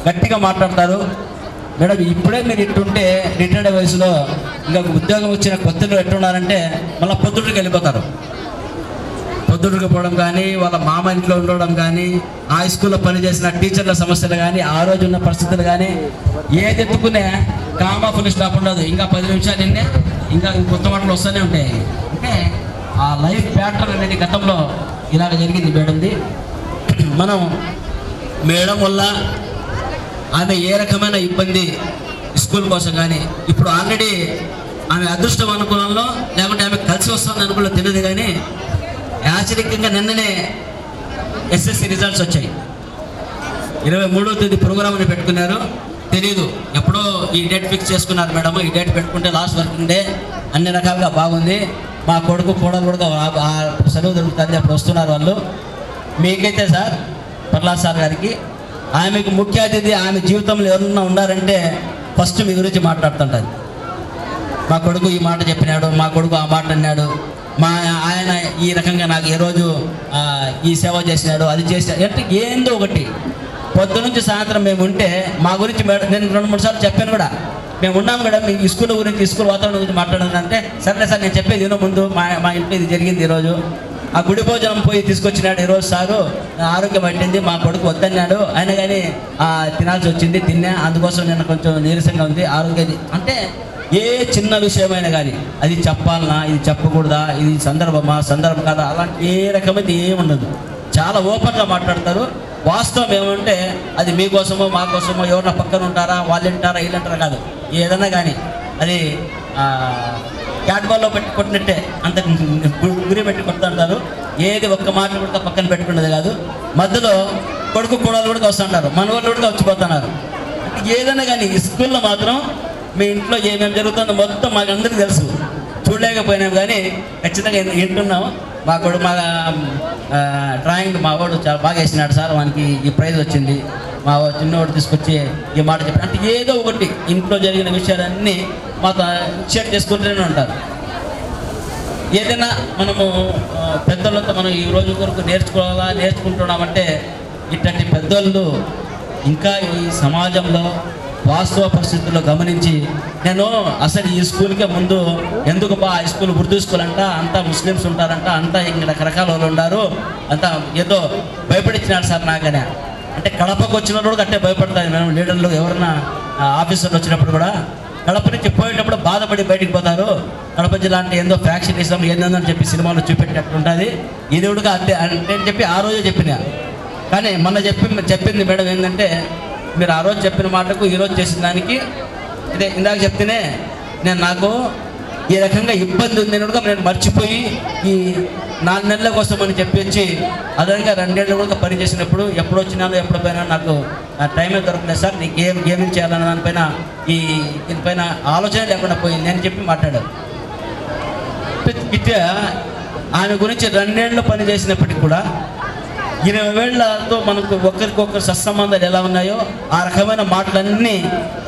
[SPEAKER 14] గట్టిగా మాట్లాడతారు. మేడం ఇప్పుడే మీరు ఇట్టుంటే రిటైర్డ్ వయసులో ఇంకా ఉద్యోగం వచ్చిన కొత్తలో ఎట్టున్నారంటే మళ్ళీ పొద్దుటికి వెళ్ళిపోతారు. పొద్దుటికి పోవడం కానీ వాళ్ళ మామ ఇంట్లో ఉండడం కానీ ఆ స్కూల్లో పనిచేసిన టీచర్ల సమస్యలు కానీ ఆ రోజు ఉన్న పరిస్థితులు కానీ ఏది ఎత్తుకునే కామా ఫుల్ స్టాప్ ఉండదు. ఇంకా 10 నిమిషాలు నిన్నే ఇంకా కొత్త మాటలు వస్తూనే ఉంటాయి. అంటే ఆ లైఫ్ ప్యాటర్న్ అనేది గతంలో ఇలాగ జరిగింది మేడంది. మనం మేడం వల్ల ఆమె ఏ రకమైన ఇబ్బంది స్కూల్ కోసం కానీ ఇప్పుడు ఆల్రెడీ ఆమె అదృష్టం అనుకూలంలో లేకుంటే ఆమె కలిసి వస్తుంది అనుకూలంలో తెలియదు, కానీ యాచరికంగా నిన్ననే ఎస్ఎస్సి రిజల్ట్స్ వచ్చాయి. 23వ తేదీ ప్రోగ్రామ్ని పెట్టుకున్నారు. తెలీదు ఎప్పుడో ఈ డేట్ ఫిక్స్ చేసుకున్నారు మేడం. ఈ డేట్ పెట్టుకుంటే లాస్ట్ వర్కింగ్ డే అన్ని రకాలుగా బాగుంది. మా కొడుకు కోడలు కూడా సెలవు దొరుకుతుంది, అప్పుడు వస్తున్నారు వాళ్ళు. మీకైతే సార్ ప్రహ్లాద్ సార్ గారికి ఆమెకు ముఖ్య అతిథి ఆమె జీవితంలో ఎవరన్నా ఉన్నారంటే ఫస్ట్ మీ గురించి మాట్లాడుతుంటుంది. మా కొడుకు ఈ మాట చెప్పినాడు, మా కొడుకు ఆ మాట అన్నాడు, మా ఆయన ఈ రకంగా నాకు ఏ రోజు ఈ సేవ చేసినాడు, అది చేసినాడు అంటే ఏందో ఒకటి. పొద్దు నుంచి సాయంత్రం మేము ఉంటే మా గురించి మేడం నేను 2-3 సార్లు చెప్పాను కూడా, మేము ఉన్నాం మేడం ఈ స్కూల్ గురించి ఈ స్కూల్ వాతావరణం గురించి మాట్లాడాలంటే సరే సార్ నేను చెప్పేది వినో ముందు మా ఇంట్లో ఇది జరిగింది ఈరోజు. ఆ గుడి భోజనం పోయి తీసుకొచ్చినాడు ఈరోజు సారు, ఆరోగ్యం పట్టింది, మా కొడుకు వద్దన్నాడు, అయినా కానీ తినాల్సి వచ్చింది, తిన్నా, అందుకోసం నేను కొంచెం నీరసంగా ఉంది ఆరోగ్యం. అంటే ఏ చిన్న విషయమైనా కానీ అది చెప్పాలనా, ఇది చెప్పకూడదా, ఇది సందర్భం కాదా, అలాంటి ఏ రకమైతే ఏముండదు. చాలా ఓపెన్గా మాట్లాడతారు. వాస్తవం ఏమంటే అది మీకోసమో మా కోసమో ఎవరన్నా పక్కన ఉంటారా వాళ్ళు వింటారా వీళ్ళు అంటారా కాదు, ఏదన్నా కానీ అది క్యాట్ బాల్లో పెట్టి కొట్టినట్టే అంత గురి పెట్టి కొడుతుంటారు. ఏది ఒక్క మాట కూడా పక్కన పెట్టుకునేది కాదు. మధ్యలో కొడుకు కోడలు కూడా వస్తుంటారు, మన వాళ్ళు కూడా వచ్చిపోతున్నారు. ఏదైనా కానీ ఈ స్కూల్లో మాత్రం మీ ఇంట్లో ఏమేమి జరుగుతుందో మొత్తం మాకు అందరికీ తెలుసు. చూడలేకపోయినాం కానీ ఖచ్చితంగా వింటున్నాము. మా డ్రాయింగ్ మా వాడు చాలా బాగా వేసినాడు సార్, వానికి ఈ ప్రైజ్ వచ్చింది, మా చిన్నవాడు తీసుకొచ్చి ఈ మాట చెప్పి అంటే ఏదో ఒకటి ఇంట్లో జరిగిన విషయాలన్నీ మాతో షేర్ చేసుకుంటూనే ఉంటారు. ఏదైనా మనము పెద్దోళ్ళతో మనం ఈ రోజు వరకు నేర్చుకుంటున్నామంటే ఇట్లాంటి పెద్దోళ్ళు ఇంకా ఈ సమాజంలో వాస్తవ పరిస్థితుల్లో గమనించి నేను అసలు ఈ స్కూల్కే ముందు ఎందుకు ఆ స్కూల్ ఉర్దూ స్కూల్ అంట, అంతా ముస్లిమ్స్ ఉంటారంట, అంతా ఇంకా రకరకాల వాళ్ళు ఉన్నారు, అంతా ఏదో భయపడించినాడు సార్ నాకనే. అంటే కడపకు వచ్చినప్పుడు కూడా అట్టే భయపడతారు మేము లీడర్లు, ఎవరన్నా ఆఫీసర్లు వచ్చినప్పుడు కూడా కడప నుంచి పోయేటప్పుడు బాధపడి బయటికి పోతారు. కడప జిల్లా అంటే ఏందో ఫ్యాక్షనిజం ఏందో అని చెప్పి సినిమాలో చూపెట్టేటట్టు ఉంటుంది. ఇది కూడా అంతే అంటే అని చెప్పి ఆ రోజే చెప్పినా. కానీ మొన్న చెప్పింది మేడం ఏంటంటే మీరు ఆ రోజు చెప్పిన మాటకు ఈరోజు చేసిన దానికి ఇదే ఇందాక చెప్తేనే నాకు ఈ రకంగా ఇబ్బంది ఉంది కూడా నేను మర్చిపోయి ఈ 4 నెలల కోసం అని చెప్పి అదనంగా 2 ఏళ్ళు కూడా పని చేసినప్పుడు ఎప్పుడు వచ్చినానో ఎప్పుడు పోయినా నాకు టైమే దొరకలేదు సార్, నీకు గేమింగ్ చేయాలన్న దానిపైన దీనిపైన ఆలోచన లేకుండా పోయింది అని చెప్పి మాట్లాడారు. ఇట్లా ఆమె గురించి 2 ఏళ్ళు పనిచేసినప్పటికీ కూడా 20 ఏళ్లతో మనకు ఒకరికొకరు సత్సంబంధాలు ఎలా ఉన్నాయో ఆ రకమైన మాటలన్నీ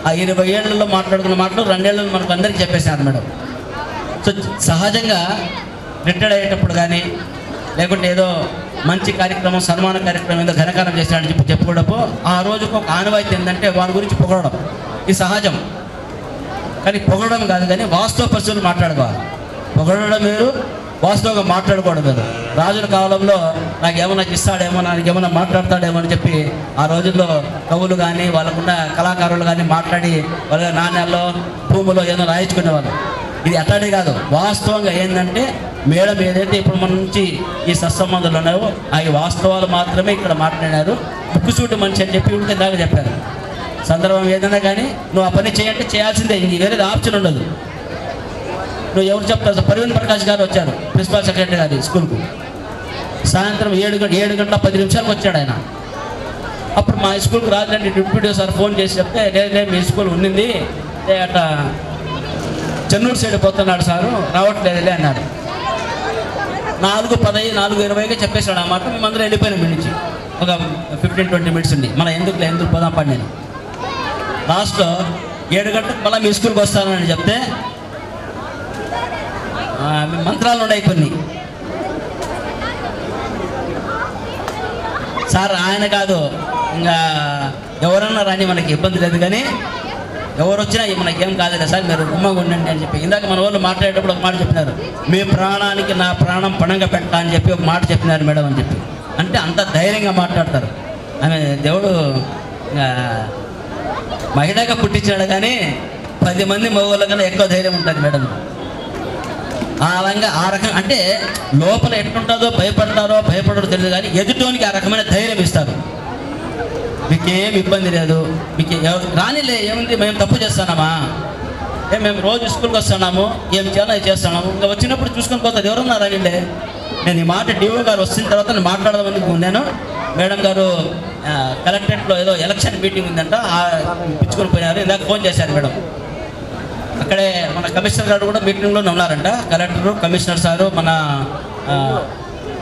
[SPEAKER 14] ఆ 20 ఏళ్లలో మాట్లాడుకున్న మాటలు 2 ఏళ్ళలో మనకు అందరికీ చెప్పేశారు మేడం. సో సహజంగా రిటైర్డ్ అయ్యేటప్పుడు కానీ లేకుంటే ఏదో మంచి కార్యక్రమం సన్మాన కార్యక్రమం ఏదో ఘనకారం చేశాడని చెప్పి చెప్పుకోవడము ఆ రోజుకు ఒక ఆనవాయితీ ఏంటంటే వారి గురించి పొగడడం ఇది సహజం. కానీ పొగడడం కాదు, కానీ వాస్తవ పరిస్థితులు మాట్లాడుకోవాలి. పొగడడం వేరు, వాస్తవంగా మాట్లాడుకోవడం వేరు. రాజుల కాలంలో నాకేమన్నా ఇస్తాడేమో, నాకేమన్నా మాట్లాడతాడేమో అని చెప్పి ఆ రోజుల్లో కవులు కానీ వాళ్ళకున్న కళాకారులు కానీ మాట్లాడి వాళ్ళ నాణ్యాల్లో భూములో ఏదో రాయించుకునేవాళ్ళు. ఇది అట్లాంటిది కాదు. వాస్తవంగా ఏంటంటే మేడం ఏదైతే ఇప్పుడు మన నుంచి ఈ సత్సంబంధాలు ఉన్నాయో అవి వాస్తవాలు మాత్రమే ఇక్కడ మాట్లాడారు. ముక్కుసూటి మనిషి అని చెప్పి ఇప్పుడు ఇందాక చెప్పారు. సందర్భం ఏదైనా కానీ నువ్వు ఆ పని చేయంటే చేయాల్సిందే, ఇంక వేరేది ఆప్షన్ ఉండదు. నువ్వు ఎవరు చెప్తారు? ప్రవీణ్ ప్రకాష్ గారు వచ్చారు, ప్రిన్సిపల్ సెక్రటరీ గారి స్కూల్కు. సాయంత్రం 7 గంటల 10 నిమిషాలకు వచ్చాడు ఆయన. అప్పుడు మా స్కూల్కి రాజండి డిప్యూటీ సార్ ఫోన్ చేసి చెప్తే లేదు మీ స్కూల్ ఉన్నింది అట్లా చెన్నూరు సైడ్ పోతున్నాడు సారు, రావట్లేదులే అన్నాడు. 4:10 4:20గా చెప్పేశాడు ఆ మాట. మేమందరం వెళ్ళిపోయినాం మీ నుంచి. ఒక 15-20 మినిట్స్ ఉంది. మన ఎందుకు పోదాం పడి నేను లాస్ట్లో 7 గంటలకు మళ్ళీ మీ స్కూల్కి వస్తానని చెప్తే మంత్రాలు ఉన్నాయి కొన్ని. సార్ ఆయన కాదు, ఇంకా ఎవరన్నా రాని మనకి ఇబ్బంది లేదు, కానీ ఎవరు వచ్చినా మనకేం కాదు సార్, మీరు గుమ్మగా ఉండండి అని చెప్పి. ఇందాక మన వాళ్ళు మాట్లాడేటప్పుడు ఒక మాట చెప్పినారు, మీ ప్రాణానికి నా ప్రాణం పణంగా పెట్టా అని చెప్పి ఒక మాట చెప్పినారు మేడం అని చెప్పి. అంటే అంత ధైర్యంగా మాట్లాడతారు. ఆమె దేవుడు మహిళగా పుట్టించాడు, కానీ 10 మంది మగవాళ్ళ కన్నా ఎక్కువ ధైర్యం ఉంటుంది మేడం. ఆ రకం అంటే లోపల ఎట్లుంటుందో భయపడరో తెలియదు, కానీ ఎదుటోనికి ఆ రకమైన ధైర్యం ఇస్తారు. మీకేం ఇబ్బంది లేదు, మీకు రానిలే ఏముంది, మేము తప్పు చేస్తున్నామా, మేము రోజు స్కూల్కి వస్తున్నాము, ఏం చేయాలో అది చేస్తున్నాము, ఇంకా వచ్చినప్పుడు చూసుకొని పోతుంది, ఎవరన్నా రానిలే. నేను ఈ మాట డిఓ గారు వచ్చిన తర్వాత నేను మాట్లాడదామని నేను మేడం గారు కలెక్టరేట్లో ఏదో ఎలక్షన్ మీటింగ్ ఉందంట, పిచ్చుకొని పోయినారు. ఇందాక ఫోన్ చేశారు మేడం. అక్కడే మన కమిషనర్ గారు కూడా మీటింగ్లోనే ఉన్నారంట. కలెక్టరు, కమిషనర్ సారు, మన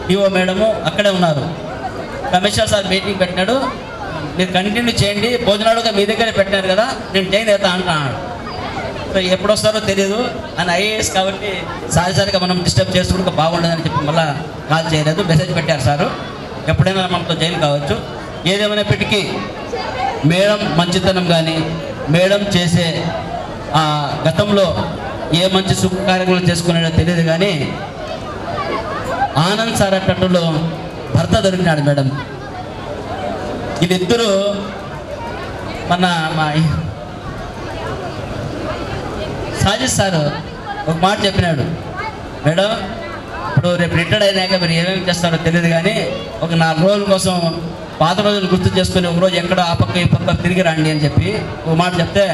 [SPEAKER 14] డిఓ మేడము అక్కడే ఉన్నారు. కమిషనర్ సార్ మీటింగ్ పెట్టినాడు, మీరు కంటిన్యూ చేయండి, భోజనాలుగా మీ దగ్గరే పెట్టినారు కదా, నేను జైన్ అవుతా అంటున్నాడు. సో ఎప్పుడు వస్తారో తెలియదు అని ఐఏఎస్ కాబట్టి సారిసారిగా మనం డిస్టర్బ్ చేసుకుంటే బాగుండదని చెప్పి మళ్ళీ కాల్ చేయలేదు, మెసేజ్ పెట్టారు సారు. ఎప్పుడైనా మనతో జైలు కావచ్చు. ఏదేమైనప్పటికీ మేడం మంచితనం కానీ మేడం చేసే గతంలో ఏ మంచి శుభ కార్యక్రమాలు చేసుకున్నాడో తెలియదు, కానీ ఆనంద్ సార్ అట్టట్లో భర్త దొరికినాడు మేడం. వీళ్ళిద్దరూ మా సాజిద్ సార్ ఒక మాట చెప్పినాడు, మేడం ఇప్పుడు రేపు రిటైర్డ్ అయినాక మీరు ఏమేమి చేస్తారో తెలియదు, కానీ ఒక 4 రోజుల కోసం పాత రోజులు గుర్తు చేసుకుని ఒక రోజు ఎక్కడో ఆ పక్క ఈ పక్క తిరిగి రండి అని చెప్పి ఒక మాట చెప్తే,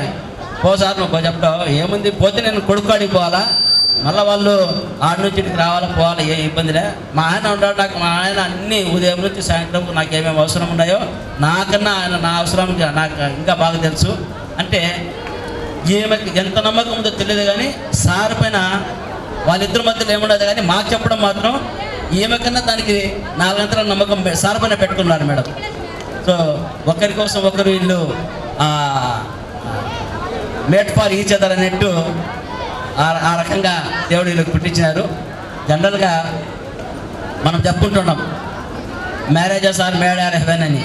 [SPEAKER 14] సార్ నువ్వు చెప్తావు ఏముంది, పోతే నేను కొడుకు పోవాలా, మళ్ళీ వాళ్ళు ఆడి నుంచి ఇంటికి రావాలా పోవాలా, ఏ ఇబ్బందిలే. మా ఆయన ఉంటాడు, నాకు మా ఆయన అన్ని ఉదయం నుంచి సాయంత్రం నాకు ఏమేమి అవసరం ఉన్నాయో నాకన్నా ఆయన నా అవసరం నాకు ఇంకా బాగా తెలుసు. అంటే ఈమెకి ఎంత నమ్మకం ఉందో తెలియదు, కానీ సార్ పైన వాళ్ళిద్దరి మధ్యలో ఏముండదు, కానీ మాకు చెప్పడం మాత్రం ఈమెకన్నా దానికి 4 గంటల నమ్మకం సార్ పైన పెట్టుకున్నారు మేడం. సో ఒకరి కోసం ఒకరు వీళ్ళు మేట్ ఫర్ ఈచ్ అదర్ అన్నట్టు ఆ రకంగా దేవుడు వీళ్ళకి పుట్టించినారు. జనరల్గా మనం చెప్పుకుంటున్నాం marriages are made are heaven అని.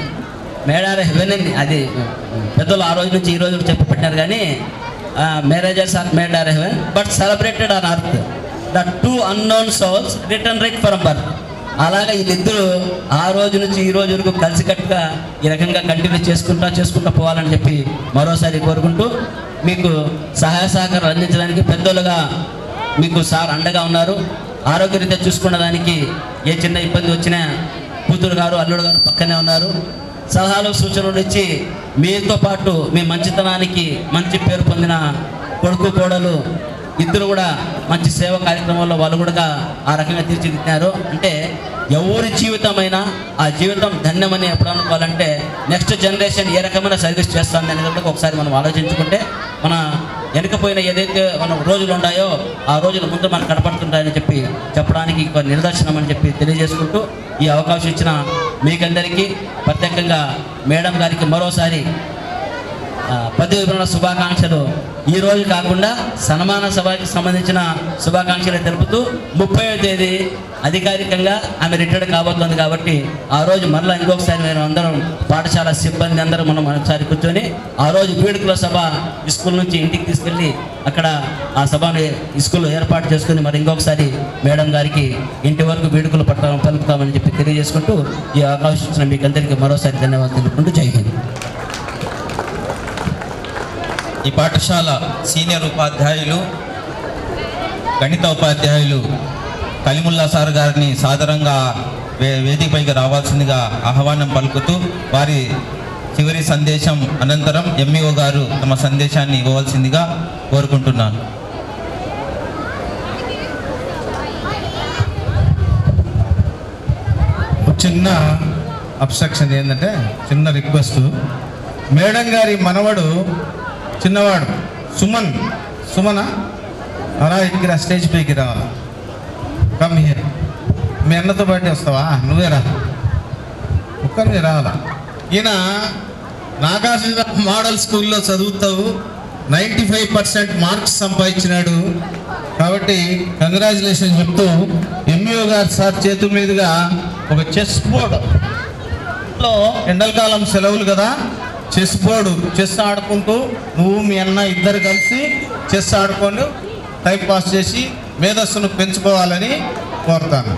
[SPEAKER 14] మేడ్ ఆర్ హెవెన్ అని అది పెద్దలు ఆ రోజు నుంచి ఈ రోజు చెప్పి పెట్టినారు, కానీ marriages are made are heaven but celebrated on earth the 2 unknown souls return right from birth. అలాగా వీళ్ళిద్దరూ ఆ రోజు నుంచి ఈ రోజు వరకు కలిసికట్టుగా ఈ రకంగా కంటిన్యూ చేసుకుంటా పోవాలని చెప్పి మరోసారి కోరుకుంటూ, మీకు సహాయ సహకారాలు అందించడానికి పెద్దలుగా మీకు సార్ అండగా ఉన్నారు. ఆరోగ్యరీత్యా చూసుకున్న దానికి ఏ చిన్న ఇబ్బంది వచ్చినా కూతురు గారు అల్లుడు గారు పక్కనే ఉన్నారు. సలహాలు సూచనలు ఇచ్చి మీతో పాటు మీ మంచితనానికి మంచి పేరు పొందిన కొడుకు కోడలు ఇద్దరు కూడా మంచి సేవా కార్యక్రమాల్లో వాళ్ళు కూడా ఆ రకంగా తీర్చిదిద్దారు. అంటే ఎవరి జీవితమైనా ఆ జీవితం ధన్యమని ఎప్పుడు అనుకోవాలంటే నెక్స్ట్ జనరేషన్ ఏ రకమైన సర్వీస్ చేస్తుంది అనేది ఒకసారి మనం ఆలోచించుకుంటే మన వెనుకపోయిన ఏదైతే మన రోజులు ఉన్నాయో ఆ రోజులు ముందు మనకు కనపడుతుంటాయని చెప్పి చెప్పడానికి ఒక నిదర్శనం అని చెప్పి తెలియజేసుకుంటూ ఈ అవకాశం ఇచ్చిన మీకందరికీ ప్రత్యేకంగా మేడం గారికి మరోసారి పదవి విరమణ శుభాకాంక్షలు ఈ రోజు కాకుండా సన్మాన సభకి సంబంధించిన శుభాకాంక్షలు తెలుపుతూ 30వ తేదీ అధికారికంగా ఆమె రిటైర్డ్ కాబోతుంది కాబట్టి ఆ రోజు మరలా ఇంకొకసారి మేము అందరం పాఠశాల సిబ్బంది అందరం మనం ఒకసారి కూర్చొని ఆ రోజు వేడుకల సభ స్కూల్ నుంచి ఇంటికి తీసుకెళ్ళి అక్కడ ఆ సభను స్కూల్లో ఏర్పాటు చేసుకుని మరి ఇంకొకసారి మేడం గారికి ఇంటి వరకు వేడుకలు పలుకుతామని చెప్పి తెలియజేసుకుంటూ ఈ అవకాశం ఇచ్చిన మీకు అందరికీ మరోసారి ధన్యవాదాలు తెలుపుకుంటూ జై హింద్.
[SPEAKER 2] ఈ పాఠశాల సీనియర్ ఉపాధ్యాయులు గణిత ఉపాధ్యాయులు కలిముల్లా సార్ గారిని సాదరంగా వేదికపైకి రావాల్సిందిగా ఆహ్వానం పలుకుతూ వారి చివరి సందేశం అనంతరం ఎంఈఓ గారు తమ సందేశాన్ని ఇవ్వవలసిందిగా కోరుకుంటున్నాను.
[SPEAKER 4] చిన్న అబ్స్ట్రక్షన్ ఏంటంటే చిన్న రిక్వెస్ట్, మేడం గారి మనవడు చిన్నవాడు సుమన అలా ఇక్కడ స్టేజ్ పైకి రావాలి. Come here. మీ అన్నతో పాటు వస్తావా? నువ్వే రా, ఒక్కరిని రావాలా. ఈయన నాగార్జున మోడల్ స్కూల్లో చదువుతావు, 95% మార్క్స్ సంపాదించినాడు. కాబట్టి కంగ్రాచులేషన్ చెప్తూ ఎంఈఓ గారు సార్ చేతుల మీదుగా ఒక చెస్ బోర్డులో ఎండలకాలం సెలవులు కదా, చెస్ ఆడుకుంటూ నువ్వు మీ అన్న ఇద్దరు కలిసి చెస్ ఆడుకొని టైం పాస్ చేసి మేధస్సును పెంచుకోవాలని కోరుతాను.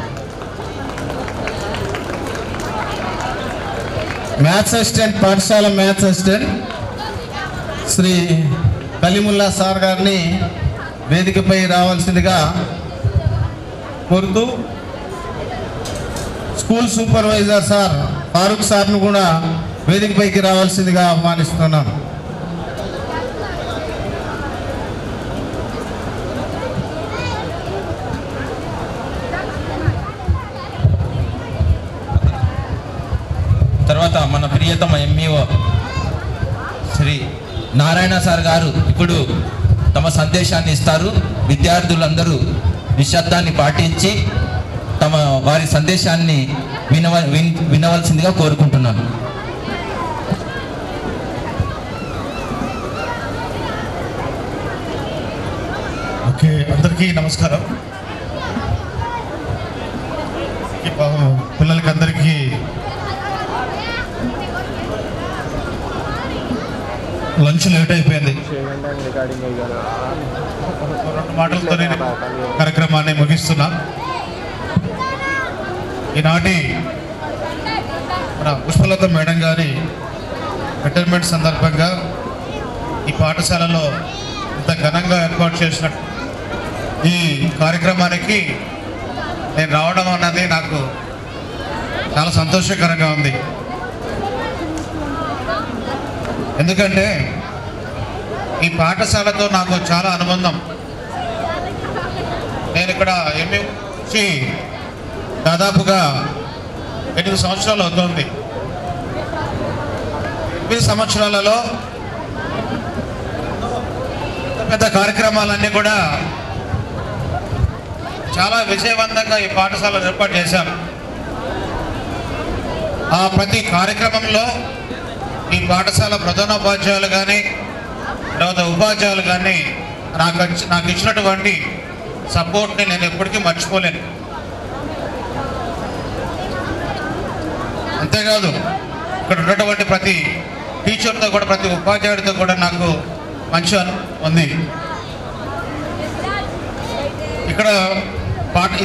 [SPEAKER 4] మ్యాథ్స్ అసిస్టెంట్, పాఠశాల మ్యాథ్స్ అసిస్టెంట్ శ్రీ కలిముల్లా సార్ గారిని వేదికపై రావాల్సిందిగా కోరుతూ స్కూల్ సూపర్వైజర్ సార్ ఫారూక్ సార్ను కూడా వేదికపైకి రావాల్సిందిగా ఆహ్వానిస్తున్నాను.
[SPEAKER 2] తర్వాత మన ప్రియతమ ఎంఈఓ శ్రీ నారాయణ సార్ గారు ఇప్పుడు తమ సందేశాన్ని ఇస్తారు. విద్యార్థులందరూ నిశ్శబ్దాన్ని పాటించి తమ వారి సందేశాన్ని వినవలసిందిగా కోరుకుంటున్నాను.
[SPEAKER 15] ఓకే, అందరికీ నమస్కారం. పిల్లలకి అందరికీ లంచ్ లేట్ అయిపోయింది. 2 మాటలతో నేను కార్యక్రమాన్ని ముగిస్తున్నా. ఈనాటి మన పుష్పలత మేడం గారి రిటైర్మెంట్ సందర్భంగా ఈ పాఠశాలలో ఇంత ఘనంగా ఏర్పాటు చేసిన ఈ కార్యక్రమానికి నేను రావడం అన్నది నాకు చాలా సంతోషకరంగా ఉంది. ఎందుకంటే ఈ పాఠశాలతో నాకు చాలా అనుబంధం. నేను ఇక్కడ ఎంఈసి దాదాపుగా 8 సంవత్సరాలు అవుతుంది. 8 సంవత్సరాలలో పెద్ద కార్యక్రమాలన్నీ కూడా చాలా విజయవంతంగా ఈ పాఠశాలను ఏర్పాటు చేశారు. ఆ ప్రతి కార్యక్రమంలో ఈ పాఠశాల ప్రధానోపాధ్యాయులు కానీ తర్వాత ఉపాధ్యాయులు కానీ నాకు ఇచ్చినటువంటి సపోర్ట్ని నేను ఎప్పటికీ మర్చిపోలేను. అంతేకాదు ఇక్కడ ఉన్నటువంటి ప్రతి టీచర్తో కూడా ప్రతి ఉపాధ్యాయుడితో కూడా నాకు మంచి ఉంది. ఇక్కడ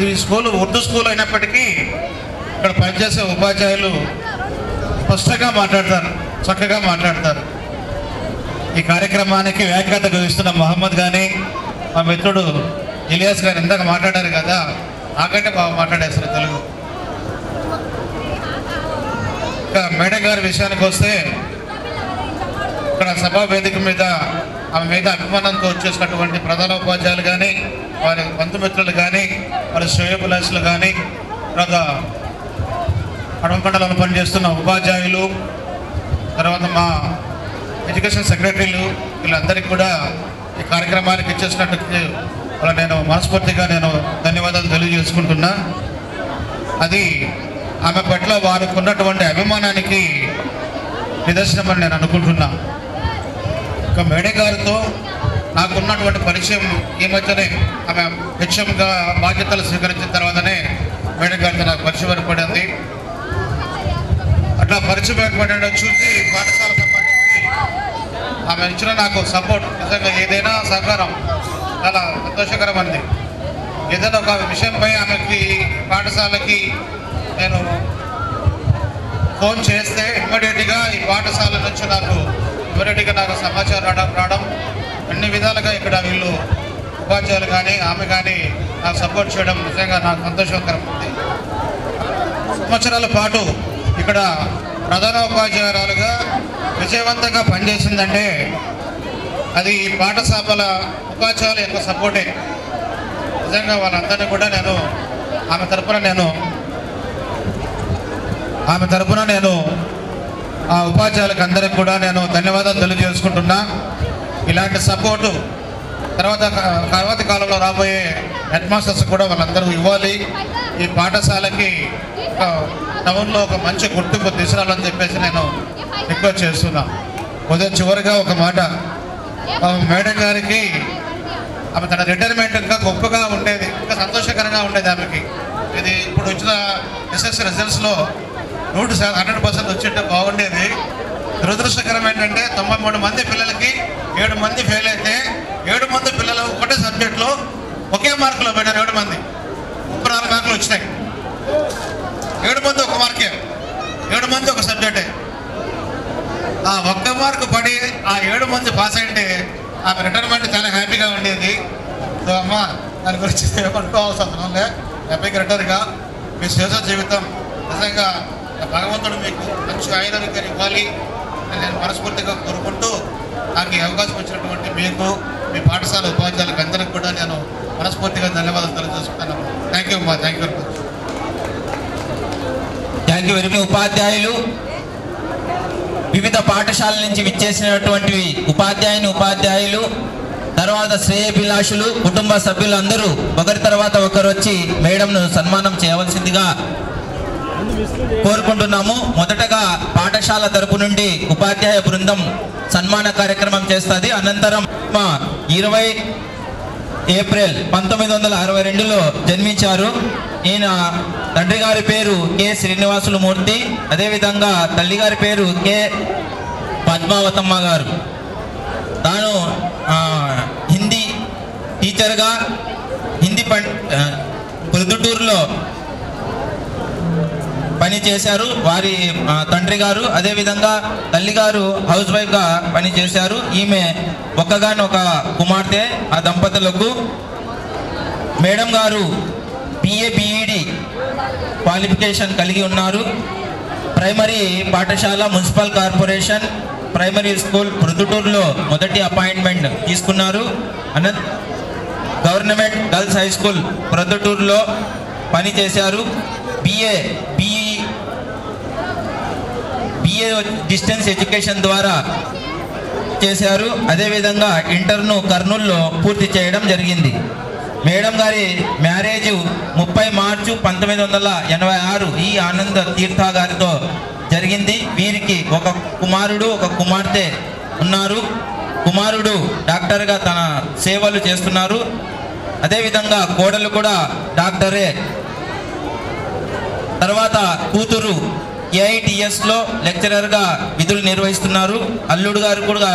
[SPEAKER 15] ఈ స్కూల్ ఉర్దూ స్కూల్ అయినప్పటికీ ఇక్కడ పనిచేసే ఉపాధ్యాయులు స్పష్టంగా మాట్లాడతారు, చక్కగా మాట్లాడతారు. ఈ కార్యక్రమానికి వ్యాఖ్యాత ఇస్తున్న మహమ్మద్ కానీ మా మిత్రుడు ఇలియాస్ గారు ఇందాక మాట్లాడారు కదా, నాకంటే బాగా మాట్లాడేస్తారు తెలుగు. ఇంకా మేడం గారి విషయానికి వస్తే ఇక్కడ సభా వేదిక మీద ఆమె మీద అభిమానంతో వచ్చేసినటువంటి ప్రధాన ఉపాధ్యాయులు కానీ వారి బంధుమిత్రులు కానీ వారి శ్రేయోభిలాషులు కానీ తర్వాత అడవకొండలో పనిచేస్తున్న ఉపాధ్యాయులు తర్వాత మా ఎడ్యుకేషన్ సెక్రటరీలు వీళ్ళందరికీ కూడా ఈ కార్యక్రమానికి ఇచ్చేసినట్టు నేను మనస్ఫూర్తిగా నేను ధన్యవాదాలు తెలియజేసుకుంటున్నా. అది ఆమె పట్ల వారికి ఉన్నటువంటి అభిమానానికి నిదర్శనమని నేను అనుకుంటున్నా. ఇక మేడం గారితో నాకున్నటువంటి పరిచయం ఈ మధ్యనే ఆమె హెచ్ఎంగా బాధ్యతలు స్వీకరించిన తర్వాతనే మేడం గారితో నాకు పరిచయం ఏర్పడింది. అట్లా పరిచయం ఏర్పడడం చూసి పాఠశాల సంబంధించి ఆమె ఇచ్చిన నాకు సపోర్ట్ నిజంగా ఏదైనా సహకారం చాలా సంతోషకరమైనది. ఏదైనా ఒక విషయంపై ఆమెకి పాఠశాలకి నేను ఫోన్ చేస్తే ఇమ్మీడియట్గా ఈ పాఠశాల నుంచి నాకు సమాచారం రావడం అన్ని విధాలుగా ఇక్కడ వీళ్ళు ఉపాధ్యాయులు కానీ ఆమె కానీ నాకు సపోర్ట్ చేయడం నిజంగా నాకు సంతోషకరం ఉంది. సంవత్సరాల పాటు ఇక్కడ ప్రధాన ఉపాధ్యాయురాలుగా విజయవంతంగా పనిచేసిందంటే అది ఈ పాఠశాల ఉపాధ్యాయుల యొక్క సపోర్టే. నిజంగా వాళ్ళందరినీ కూడా నేను ఆమె తరపున నేను ఆ ఉపాధ్యాయులకు అందరికి కూడా నేను ధన్యవాదాలు తెలియజేసుకుంటున్నా. ఇలాంటి సపోర్టు తర్వాతి కాలంలో రాబోయే హెడ్ మాస్టర్స్ కూడా వాళ్ళందరూ ఇవ్వాలి. ఈ పాఠశాలకి టౌన్లో ఒక మంచి గుర్తింపు తీసుకురావాలని చెప్పేసి నేను రిక్వెస్ట్ చేస్తున్నా. ఉదయం చివరిగా ఒక మాట, మేడం గారికి ఆమె తన రిటైర్మెంట్ ఇంకా గొప్పగా ఉండేది, ఇంకా సంతోషకరంగా ఉండేది ఆమెకి. ఇది ఇప్పుడు వచ్చిన ఎస్ఎస్సి రిజల్ట్స్లో 100% వచ్చింటే బాగుండేది. దురదృష్టకరం ఏంటంటే 93 మంది పిల్లలకి 7 మంది ఫెయిల్ అయితే 7 మంది పిల్లలు ఒకటే సబ్జెక్ట్లో ఒకే మార్కులో పెట్టారు. 7 మంది 34 మార్కులు వచ్చినాయి. 7 మంది ఒక మార్కే, 7 మంది ఒక సబ్జెక్టే. ఆ ఒక్క మార్కు పడి ఆ 7 మంది పాస్ అయితే ఆమె రిటైర్మెంట్ చాలా హ్యాపీగా ఉండేది. సో అమ్మ దాని గురించి ఏమనుకోవాల్సిన లే, హ్యాపీగా రిటైర్గా మీ శేష జీవితం నిజంగా భగవంతుడు మీకు మంచి ఆయుర్వేదాన్ని ఇవ్వాలి అని నేను మనస్ఫూర్తిగా కోరుకుంటూ నాకు ఈ అవకాశం ఇచ్చినటువంటి మీకు మీ పాఠశాల ఉపాధ్యాయులకు అందరికి కూడా నేను మనస్ఫూర్తిగా ధన్యవాదాలు తెలియజేసుకుంటాను. థ్యాంక్ యూ అమ్మా, thank you very much.
[SPEAKER 2] Thank you very much. ఉపాధ్యాయులు వివిధ పాఠశాలల నుంచి విచ్చేసినటువంటి ఉపాధ్యాయులు తర్వాత శ్రేయభిలాషులు కుటుంబ సభ్యులు అందరూ ఒకరి తర్వాత ఒకరు వచ్చి మేడంను సన్మానం చేయవలసిందిగా కోరుకుంటున్నాము. మొదటగా పాఠశాల తరపు నుండి ఉపాధ్యాయ బృందం సన్మాన కార్యక్రమం చేస్తుంది. అనంతరం 20 ఏప్రిల్ 1962లో జన్మించారు. ఈయన తండ్రి గారి పేరు కె శ్రీనివాసులు మూర్తి, అదేవిధంగా తల్లి గారి పేరు కె పద్మావతమ్మ గారు. తాను హిందీ టీచర్గా ప్రొద్దుటూరులో పనిచేశారు వారి తండ్రి గారు. అదేవిధంగా తల్లి గారు హౌస్ వైఫ్గా పనిచేశారు. ఈమె ఒక్కగానొక కుమార్తె. ఆ దంపతులకు మేడం గారు BA BEd క్వాలిఫికేషన్ కలిగి ఉన్నారు. ప్రైమరీ పాఠశాల మున్సిపల్ కార్పొరేషన్ ప్రైమరీ స్కూల్ ప్రొద్దుటూరులో మొదటి అపాయింట్మెంట్ తీసుకున్నారు. గవర్నమెంట్ గర్ల్స్ హై స్కూల్ ప్రొద్దుటూరులో పనిచేశారు. BA డిస్టెన్స్ ఎడ్యుకేషన్ ద్వారా చేశారు. అదేవిధంగా ఇంటర్ను కర్నూలులో పూర్తి చేయడం జరిగింది. మేడం గారి మ్యారేజ్ 30 మార్చి 1986 ఈ ఆనంద తీర్థ గారితో జరిగింది. వీరికి ఒక కుమారుడు ఒక కుమార్తె ఉన్నారు. కుమారుడు డాక్టర్గా తన సేవలు చేస్తున్నారు. అదేవిధంగా కోడలు కూడా డాక్టరే. తర్వాత కూతురు AITSలో లెక్చరర్గా విధులు నిర్వహిస్తున్నారు. అల్లుడు గారు కూడా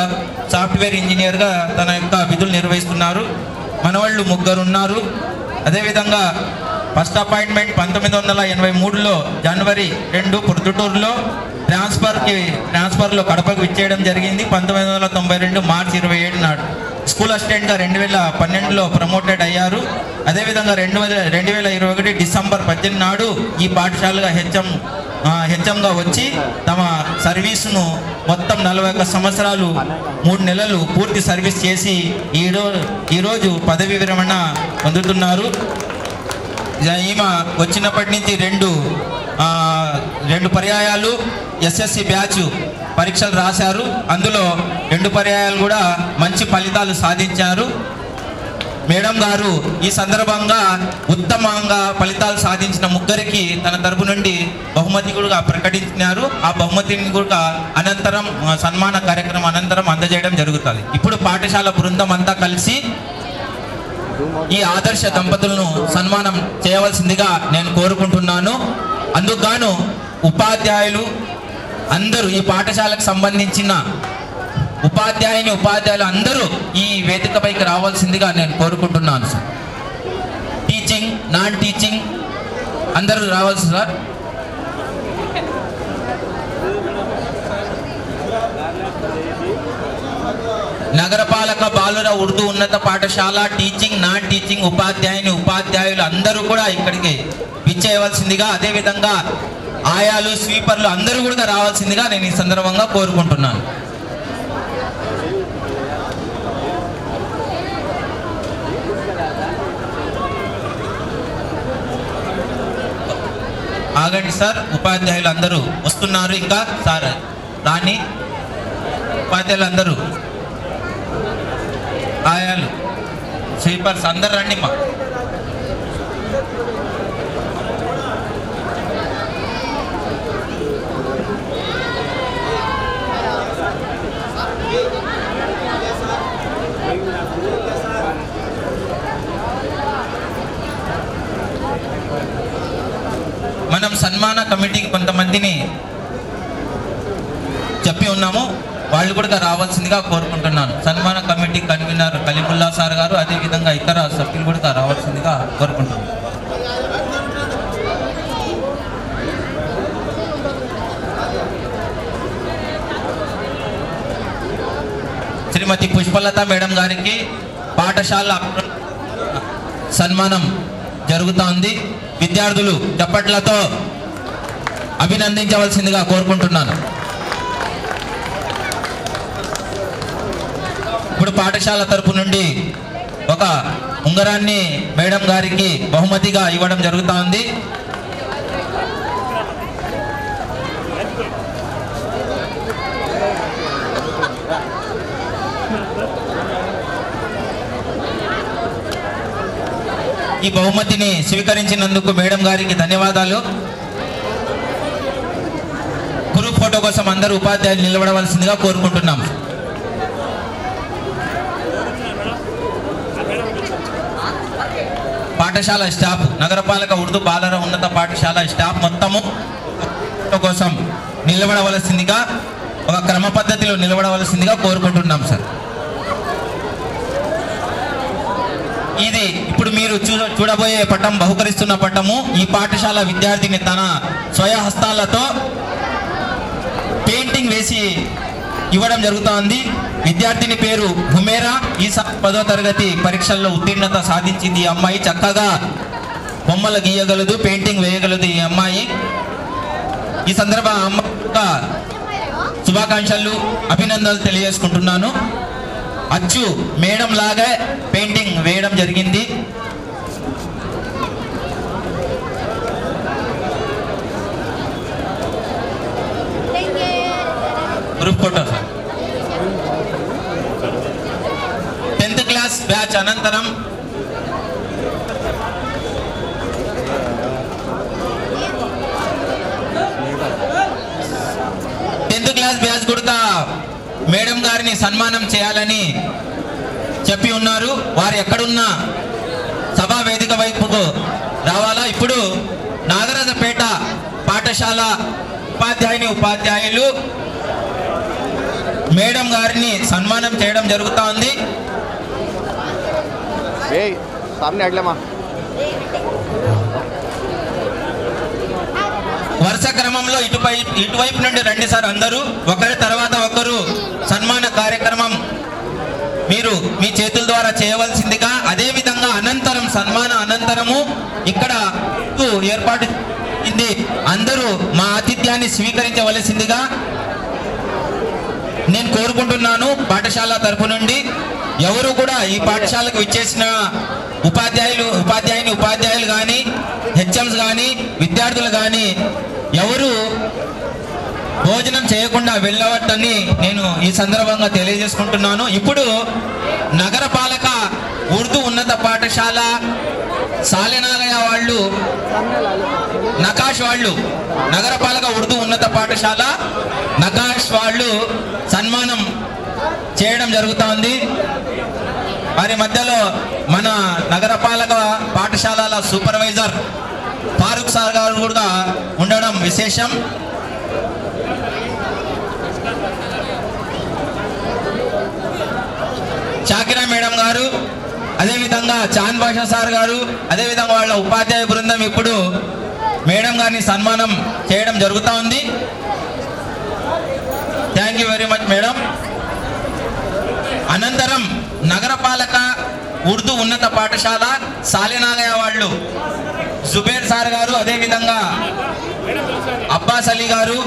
[SPEAKER 2] సాఫ్ట్వేర్ ఇంజనీర్గా తన యొక్క విధులు నిర్వహిస్తున్నారు. మనవాళ్ళు 3 ఉన్నారు. అదేవిధంగా ఫస్ట్ అపాయింట్మెంట్ 1983లో జనవరి 2 ప్రొద్దుటూరులో ట్రాన్స్ఫర్లో కడపకు విచ్చేయడం జరిగింది. 1992 మార్చి 27 నాడు స్కూల్ అసిస్టెంట్గా 2012లో ప్రమోటెడ్ అయ్యారు. అదేవిధంగా 2021 డిసెంబర్ 18 నాడు ఈ పాఠశాలగా హెచ్ఎంగా వచ్చి తమ సర్వీసును మొత్తం 41 సంవత్సరాలు 3 నెలలు పూర్తి సర్వీస్ చేసి ఈరోజు పదవి విరమణ పొందుతున్నారు. ఈమె వచ్చినప్పటి నుంచి రెండు పర్యాయాలు SSC బ్యాచ్ పరీక్షలు రాశారు. అందులో 2 పర్యాయాలు కూడా మంచి ఫలితాలు సాధించారు. మేడం గారు ఈ సందర్భంగా ఉత్తమంగా ఫలితాలు సాధించిన ముగ్గురికి తన తరపు నుండి బహుమతి కూడా ప్రకటించినారు. ఆ బహుమతిని కూడా అనంతరం సన్మాన కార్యక్రమం అనంతరం అందజేయడం జరుగుతుంది. ఇప్పుడు పాఠశాల బృందం అంతా కలిసి ఈ ఆదర్శ దంపతులను సన్మానం చేయవలసిందిగా నేను కోరుకుంటున్నాను. అందుకు గాను ఉపాధ్యాయులు అందరూ, ఈ పాఠశాలకు సంబంధించిన ఉపాధ్యాయులు అందరూ ఈ వేదికపైకి రావాల్సిందిగా నేను కోరుకుంటున్నాను సార్. టీచింగ్, నాన్ టీచింగ్ అందరూ రావాల్సి సార్. నగరపాలక బాలుర ఉర్దూ ఉన్నత పాఠశాల టీచింగ్, నాన్ టీచింగ్ ఉపాధ్యాయులు అందరూ కూడా ఇక్కడికి విచ్చేయవలసిందిగా, అదేవిధంగా ఆయాలు, స్వీపర్లు అందరూ కూడా రావాల్సిందిగా నేను ఈ సందర్భంగా కోరుకుంటున్నాను. ఆగండి సార్, ఉపాధ్యాయులు అందరూ వస్తున్నారు. ఇంకా సార్ రాని ఉపాధ్యాయులు అందరూ, ఆయాలు, స్వీపర్స్ అందరు రండి మా. మనం సన్మాన కమిటీకి కొంతమందిని చెప్పి ఉన్నాము, వాళ్ళు కూడా రావాల్సిందిగా కోరుకుంటున్నాను. సన్మాన కమిటీ కన్వీనర్ కలీముల్లా సార్ గారు, అదేవిధంగా ఇతర సభ్యులు కూడా రావాల్సిందిగా కోరుకుంటున్నాను. శ్రీమతి పుష్పలత మేడం గారికి పాఠశాల సన్మానం జరుగుతోంది. విద్యార్థులు చప్పట్లతో అభినందించవలసిందిగా కోరుకుంటున్నాను. ఇప్పుడు పాఠశాల తరపు నుండి ఒక ఉంగరాన్ని మేడం గారికి బహుమతిగా ఇవ్వడం జరుగుతోంది. ఈ బహుమతిని స్వీకరించినందుకు మేడం గారికి ధన్యవాదాలు. గ్రూప్ ఫోటో కోసం అందరూ ఉపాధ్యాయులు నిలబడవలసిందిగా కోరుకుంటున్నాం. పాఠశాల స్టాఫ్, నగరపాలక ఉర్దూ బాలర ఉన్నత పాఠశాల స్టాఫ్ మొత్తము కోసం నిలబడవలసిందిగా, ఒక క్రమ పద్ధతిలో నిలబడవలసిందిగా కోరుకుంటున్నాం సార్. ఇది ఇప్పుడు మీరు చూడబోయే పట్టం, బహుకరిస్తున్న పట్టము ఈ పాఠశాల విద్యార్థిని తన స్వయహస్తాలతో పెయింటింగ్ వేసి ఇవ్వడం జరుగుతోంది. విద్యార్థిని పేరు హుమేరా. ఈ 10వ తరగతి పరీక్షల్లో ఉత్తీర్ణత సాధించింది. ఈ అమ్మాయి చక్కగా బొమ్మలు గీయగలదు, పెయింటింగ్ వేయగలదు ఈ అమ్మాయి. ఈ సందర్భంగా అమ్మాయిగా శుభాకాంక్షలు, అభినందనలు తెలియజేసుకుంటున్నాను. అచ్చు మేడం లాగా పెయింటింగ్ వేయడం జరిగింది. Group photo sir. 10th class batch అనంతరం కూడా మేడం గారిని సన్మానం చేయాలని చెప్పి ఉన్నారు. వారు ఎక్కడున్నా సభా వేదిక వైపుకు రావాలా. ఇప్పుడు నాగరాజపేట పాఠశాల ఉపాధ్యాయులు మేడం గారిని సన్మానం చేయడం జరుగుతూ ఉంది. వరుస క్రమంలో ఇటువైపు నుండి రండి సార్. అందరూ ఒకరి తర్వాత ఒకరు సన్మాన కార్యక్రమం మీరు మీ చేతుల ద్వారా చేయవలసిందిగా, అదేవిధంగా అనంతరం సన్మాన అనంతరము ఇక్కడ ఏర్పాటు అందరూ మా ఆతిథ్యాన్ని స్వీకరించవలసిందిగా నేను కోరుకుంటున్నాను. పాఠశాల తరపు నుండి ఎవరు కూడా ఈ పాఠశాలకు విచ్చేసిన ఉపాధ్యాయులు కానీ, హెచ్ఎంస్ కానీ, విద్యార్థులు కానీ ఎవరు భోజనం చేయకుండా వెళ్ళవద్దని నేను ఈ సందర్భంగా తెలియజేసుకుంటున్నాను. ఇప్పుడు నగరపాలక ఉర్దూ ఉన్నత పాఠశాల సాలెనాలయ వాళ్ళు, నకాష్ వాళ్ళు, నగరపాలక ఉర్దూ ఉన్నత పాఠశాల నకాష్ వాళ్ళు సన్మానం చేయడం జరుగుతోంది. వారి మధ్యలో మన నగరపాలక పాఠశాలల సూపర్వైజర్ ఫారూక్ సార్ గారు కూడా ఉండడం విశేషం. షాకిరా మేడం గారు, అదేవిధంగా చాంద్ భాషా సార్ గారు, అదేవిధంగా వాళ్ళ ఉపాధ్యాయ బృందం ఇప్పుడు మేడం గారిని సన్మానం చేయడం జరుగుతూ ఉంది. Thank you very much madam. అనంతరం నగరపాలక ఉర్దూ ఉన్నత పాఠశాల సాలెనాలయ వాళ్ళు జుబేర్ సార్ గారు, అదేవిధంగా అబ్బాస్ అలీ గారు,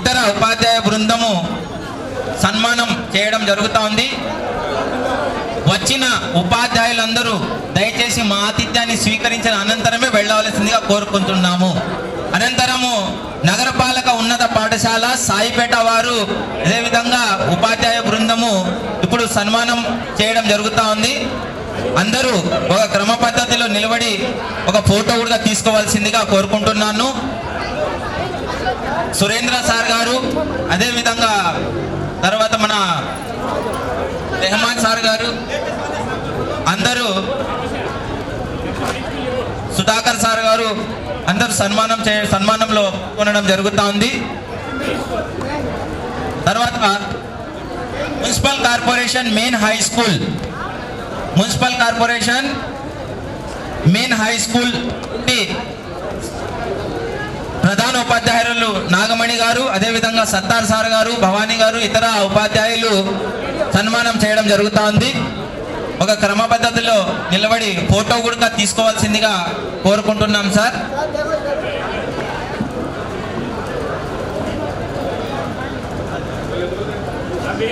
[SPEAKER 2] ఇతర ఉపాధ్యాయ బృందము సన్మానం చేయడం జరుగుతూ ఉంది. వచ్చిన ఉపాధ్యాయులందరూ దయచేసి మా ఆతిథ్యాన్ని స్వీకరించిన అనంతరమే వెళ్ళవలసిందిగా కోరుకుంటున్నాము. అనంతరము నగరపాలక ఉన్నత పాఠశాల సాయిపేట వారు, అదేవిధంగా ఉపాధ్యాయ బృందము ఇప్పుడు సన్మానం చేయడం జరుగుతూ ఉంది. అందరూ ఒక క్రమ పద్ధతిలో నిలబడి ఒక ఫోటో కూడా తీసుకోవాల్సిందిగా కోరుకుంటున్నాను. సురేంద్ర సార్ గారు, అదేవిధంగా తర్వాత మన రెహమాన్ సార్ గారు, అందరూ సుధాకర్ సార్ గారు అందరూ సన్మానంలో కొనడం జరుగుతూ ఉంది. తర్వాత municipal corporation main high school, municipal corporation main high school ప్రధాన ఉపాధ్యాయులు నాగమణి గారు, అదేవిధంగా సత్తార్ సార్ గారు, భవానీ గారు, ఇతర ఉపాధ్యాయులు సన్మానం చేయడం జరుగుతూ ఉంది. ఒక క్రమ పద్ధతిలో నిలబడి ఫోటో కూడా తీసుకోవాల్సిందిగా కోరుకుంటున్నాం సార్.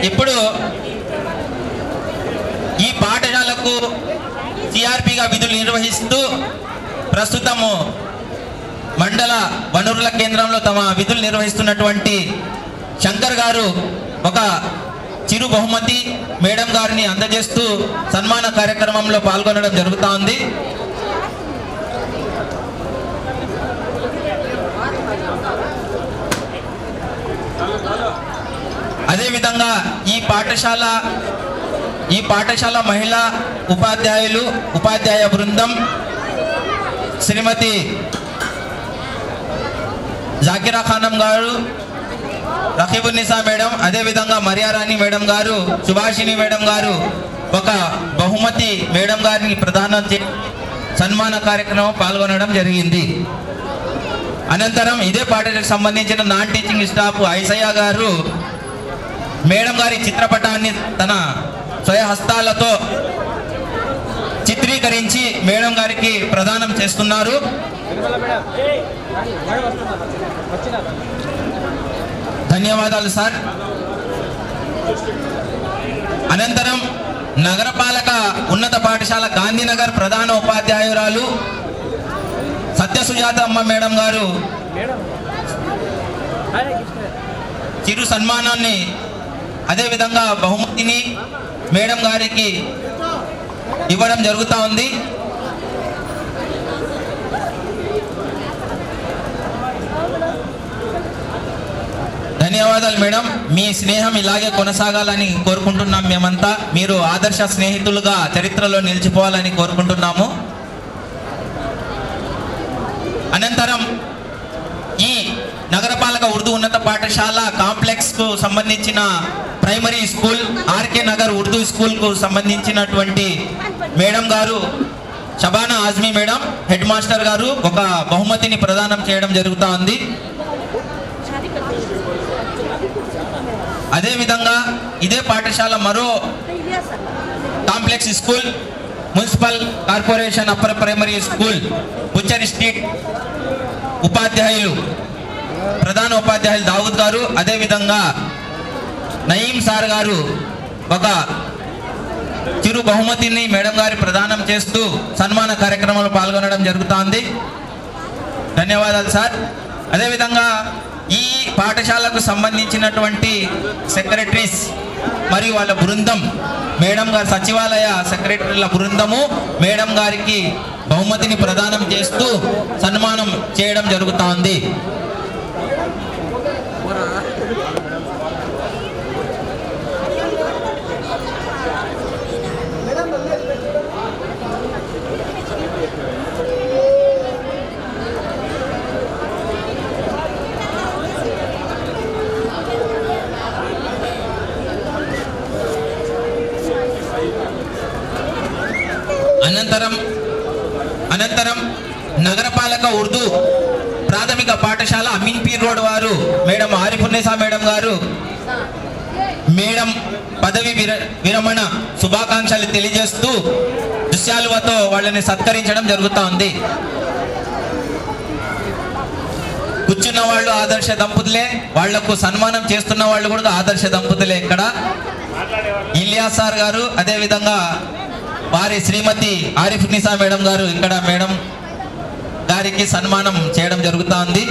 [SPEAKER 2] ఇప్పుడు ఈ పాఠశాలకు సిఆర్పిగా విధులు నిర్వహిస్తూ ప్రస్తుతము మండల వనరుల కేంద్రంలో తమ విధులు నిర్వహిస్తున్నటువంటి శంకర్ గారు ఒక చిరు బహుమతి మేడం గారిని అందజేస్తూ సన్మాన కార్యక్రమంలో పాల్గొనడం జరుగుతూ ఉంది. అదేవిధంగా ఈ పాఠశాల మహిళా ఉపాధ్యాయ బృందం శ్రీమతి జాకిరా ఖానం గారు, రకీబున్నిసా మేడం, అదేవిధంగా మరియారాణి మేడం గారు, సుభాషిణి మేడం గారు ఒక బహుమతి మేడం గారిని ప్రదానం సన్మాన కార్యక్రమం పాల్గొనడం జరిగింది. అనంతరం ఇదే పాఠశాలకు సంబంధించిన నాన్ టీచింగ్ స్టాఫ్ ఐసయ్య గారు మేడం గారి చిత్రపటాన్ని తన స్వయహస్తాలతో చిత్రీకరించి మేడం గారికి ప్రదానం చేస్తున్నారు. ధన్యవాదాలు సార్. అనంతరం నగరపాలక ఉన్నత పాఠశాల గాంధీనగర్ ప్రధాన ఉపాధ్యాయురాలు సత్యసుజాత అమ్మ మేడం గారు చిరు సన్మానాన్ని, అదేవిధంగా బహుమతిని మేడం గారికి ఇవ్వడం జరుగుతూ ఉంది. ధన్యవాదాలు మేడం. మీ స్నేహం ఇలాగే కొనసాగాలని కోరుకుంటున్నాం. మేమంతా మీరు ఆదర్శ స్నేహితులుగా చరిత్రలో నిలిచిపోవాలని కోరుకుంటున్నాము. అనంతరం ఈ నగరపాలక ఉర్దూ ఉన్నత పాఠశాల కాంప్లెక్స్కు సంబంధించిన primary school RK Nagar Urdu స్కూల్కు సంబంధించినటువంటి మేడం గారు Shabana Azmi madam, head master గారు ఒక బహుమతిని ప్రదానం చేయడం జరుగుతూ ఉంది. అదేవిధంగా ఇదే పాఠశాల మరో complex school municipal corporation upper primary school Buchari street ప్రధాన ఉపాధ్యాయులు దావుద్ గారు, అదేవిధంగా నయీం సార్ గారు ఒక చిరు బహుమతిని మేడం గారి ప్రదానం చేస్తూ సన్మాన కార్యక్రమంలో పాల్గొనడం జరుగుతోంది. ధన్యవాదాలు సార్. అదేవిధంగా ఈ పాఠశాలకు సంబంధించినటువంటి సెక్రటరీస్ మరియు వాళ్ళ బృందం, మేడం గారు సచివాలయ సెక్రటరీల బృందము మేడం గారికి బహుమతిని ప్రదానం చేస్తూ సన్మానం చేయడం జరుగుతోంది. అనంతరం నగరపాలక ఉర్దూ ప్రాథమిక పాఠశాల అమీన్పీర్ రోడ్ వారు మేడం ఆరిఫున్నీసా మేడం గారు మేడం పదవి విరమణ శుభాకాంక్షలు తెలియజేస్తూ దుశ్శాలువతో వాళ్ళని సత్కరించడం జరుగుతోంది. కూర్చున్న వాళ్ళు ఆదర్శ దంపతులే, వాళ్లకు సన్మానం చేస్తున్న వాళ్ళు కూడా ఆదర్శ దంపతులే. ఇక్కడ ఇలియాస్ సార్ గారు, అదేవిధంగా వారి శ్రీమతి ఆరిఫున్నీసా మేడం గారు ఇక్కడ మేడం గారికి సన్మానం చేయడం జరుగుతోంది.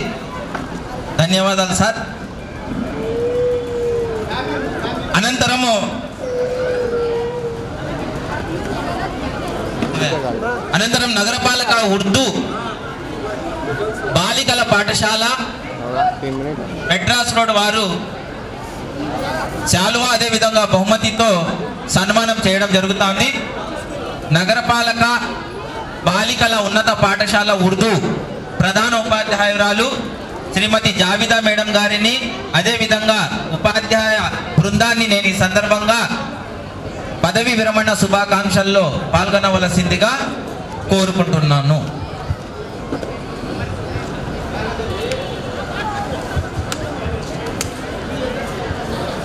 [SPEAKER 2] ధన్యవాదాలు సార్. అనంతరం నగరపాలక ఉర్దూ బాలికల పాఠశాల మెడ్రాస్ రోడ్ వారు శాలువా అదేవిధంగా బహుమతితో సన్మానం చేయడం జరుగుతోంది. నగరపాలక బాలికల ఉన్నత పాఠశాల ఉర్దూ ప్రధాన ఉపాధ్యాయురాలు శ్రీమతి జావిదా మేడం గారిని, అదేవిధంగా ఉపాధ్యాయ బృందాన్ని నేను ఈ సందర్భంగా పదవి విరమణ శుభాకాంక్షల్లో పాల్గొనవలసిందిగా కోరుకుంటున్నాను.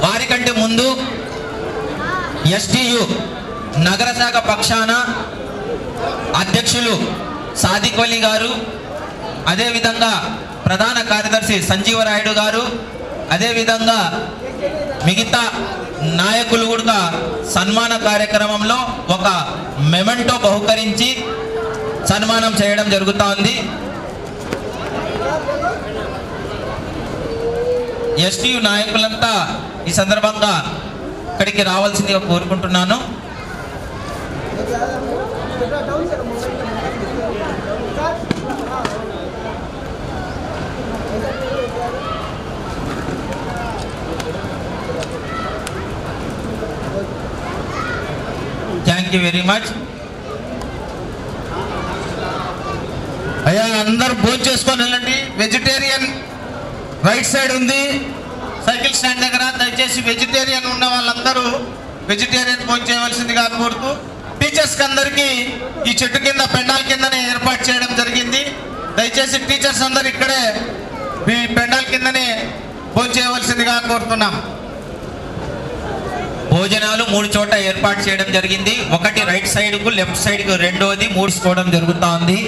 [SPEAKER 2] వారికంటే ముందు ఎస్టియు నగర శాఖ పక్షాన అధ్యక్షులు సాదిక్ వలి గారు, అదేవిధంగా ప్రధాన కార్యదర్శి సంజీవరాయుడు గారు, అదేవిధంగా మిగతా నాయకులు కూడా సన్మాన కార్యక్రమంలో ఒక మెమెంటో బహుకరించి సన్మానం చేయడం జరుగుతోంది. ఎస్టియు నాయకులంతా ఈ సందర్భంగా ఇక్కడికి రావాల్సిందిగా కోరుకుంటున్నాను. Thank you very much.
[SPEAKER 15] అయ్యా అందరూ భోజనం చేసుకొని వెళ్ళండి. వెజిటేరియన్ రైట్ సైడ్ ఉంది సైకిల్ స్టాండ్ దగ్గర. దయచేసి వెజిటేరియన్ ఉన్న వాళ్ళందరూ వెజిటేరియన్ భోజనం చేయవలసిందిగా కోరుతూ, టీచర్స్కి అందరికీ ఈ చెట్టు కింద పెండాల కిందనే ఏర్పాటు చేయడం జరిగింది. దయచేసి టీచర్స్ అందరు ఇక్కడే ఈ పెండాల కిందనే భోజనం చేయవలసిందిగా కోరుతున్నాం.
[SPEAKER 2] భోజనాలు 3 చోట ఏర్పాటు చేయడం జరిగింది. ఒకటి రైట్ సైడ్కు, లెఫ్ట్ సైడ్కు, రెండోది 3 తీసుకోవడం జరుగుతోంది.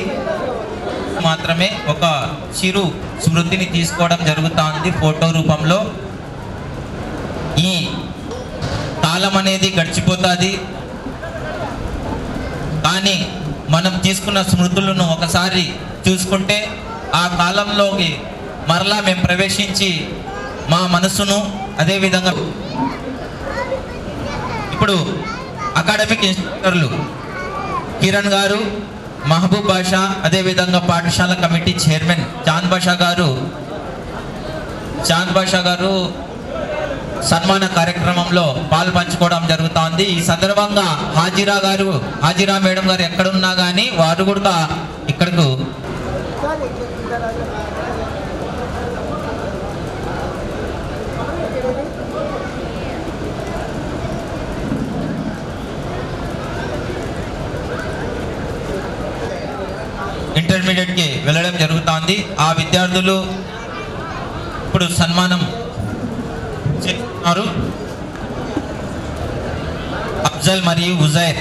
[SPEAKER 2] మాత్రమే ఒక చిరు స్మృతిని తీసుకోవడం జరుగుతోంది ఫోటో రూపంలో. ఈ కాలం అనేది గడిచిపోతుంది, కానీ మనం తీసుకున్న స్మృతులను ఒకసారి చూసుకుంటే ఆ కాలంలోకి మరలా మేము ప్రవేశించి మా మనసును అదేవిధంగా ఇప్పుడు అకాడమిక్ ఇన్స్ట్రక్టర్లు కిరణ్ గారు, మహబూబ్ బాషా, అదేవిధంగా పాఠశాల కమిటీ చైర్మన్ చాంద్ బాషా గారు సన్మాన కార్యక్రమంలో పాలు పంచుకోవడం జరుగుతోంది. ఈ సందర్భంగా హాజిరా మేడం గారు ఎక్కడున్నా కానీ వారు కూడా ఇక్కడకు ఇంటర్మీడియట్కి వెళ్ళడం జరుగుతోంది. ఆ విద్యార్థులు ఇప్పుడు సన్మానం చేస్తున్నారు. అఫ్జల్ మరియు ఉజైర్.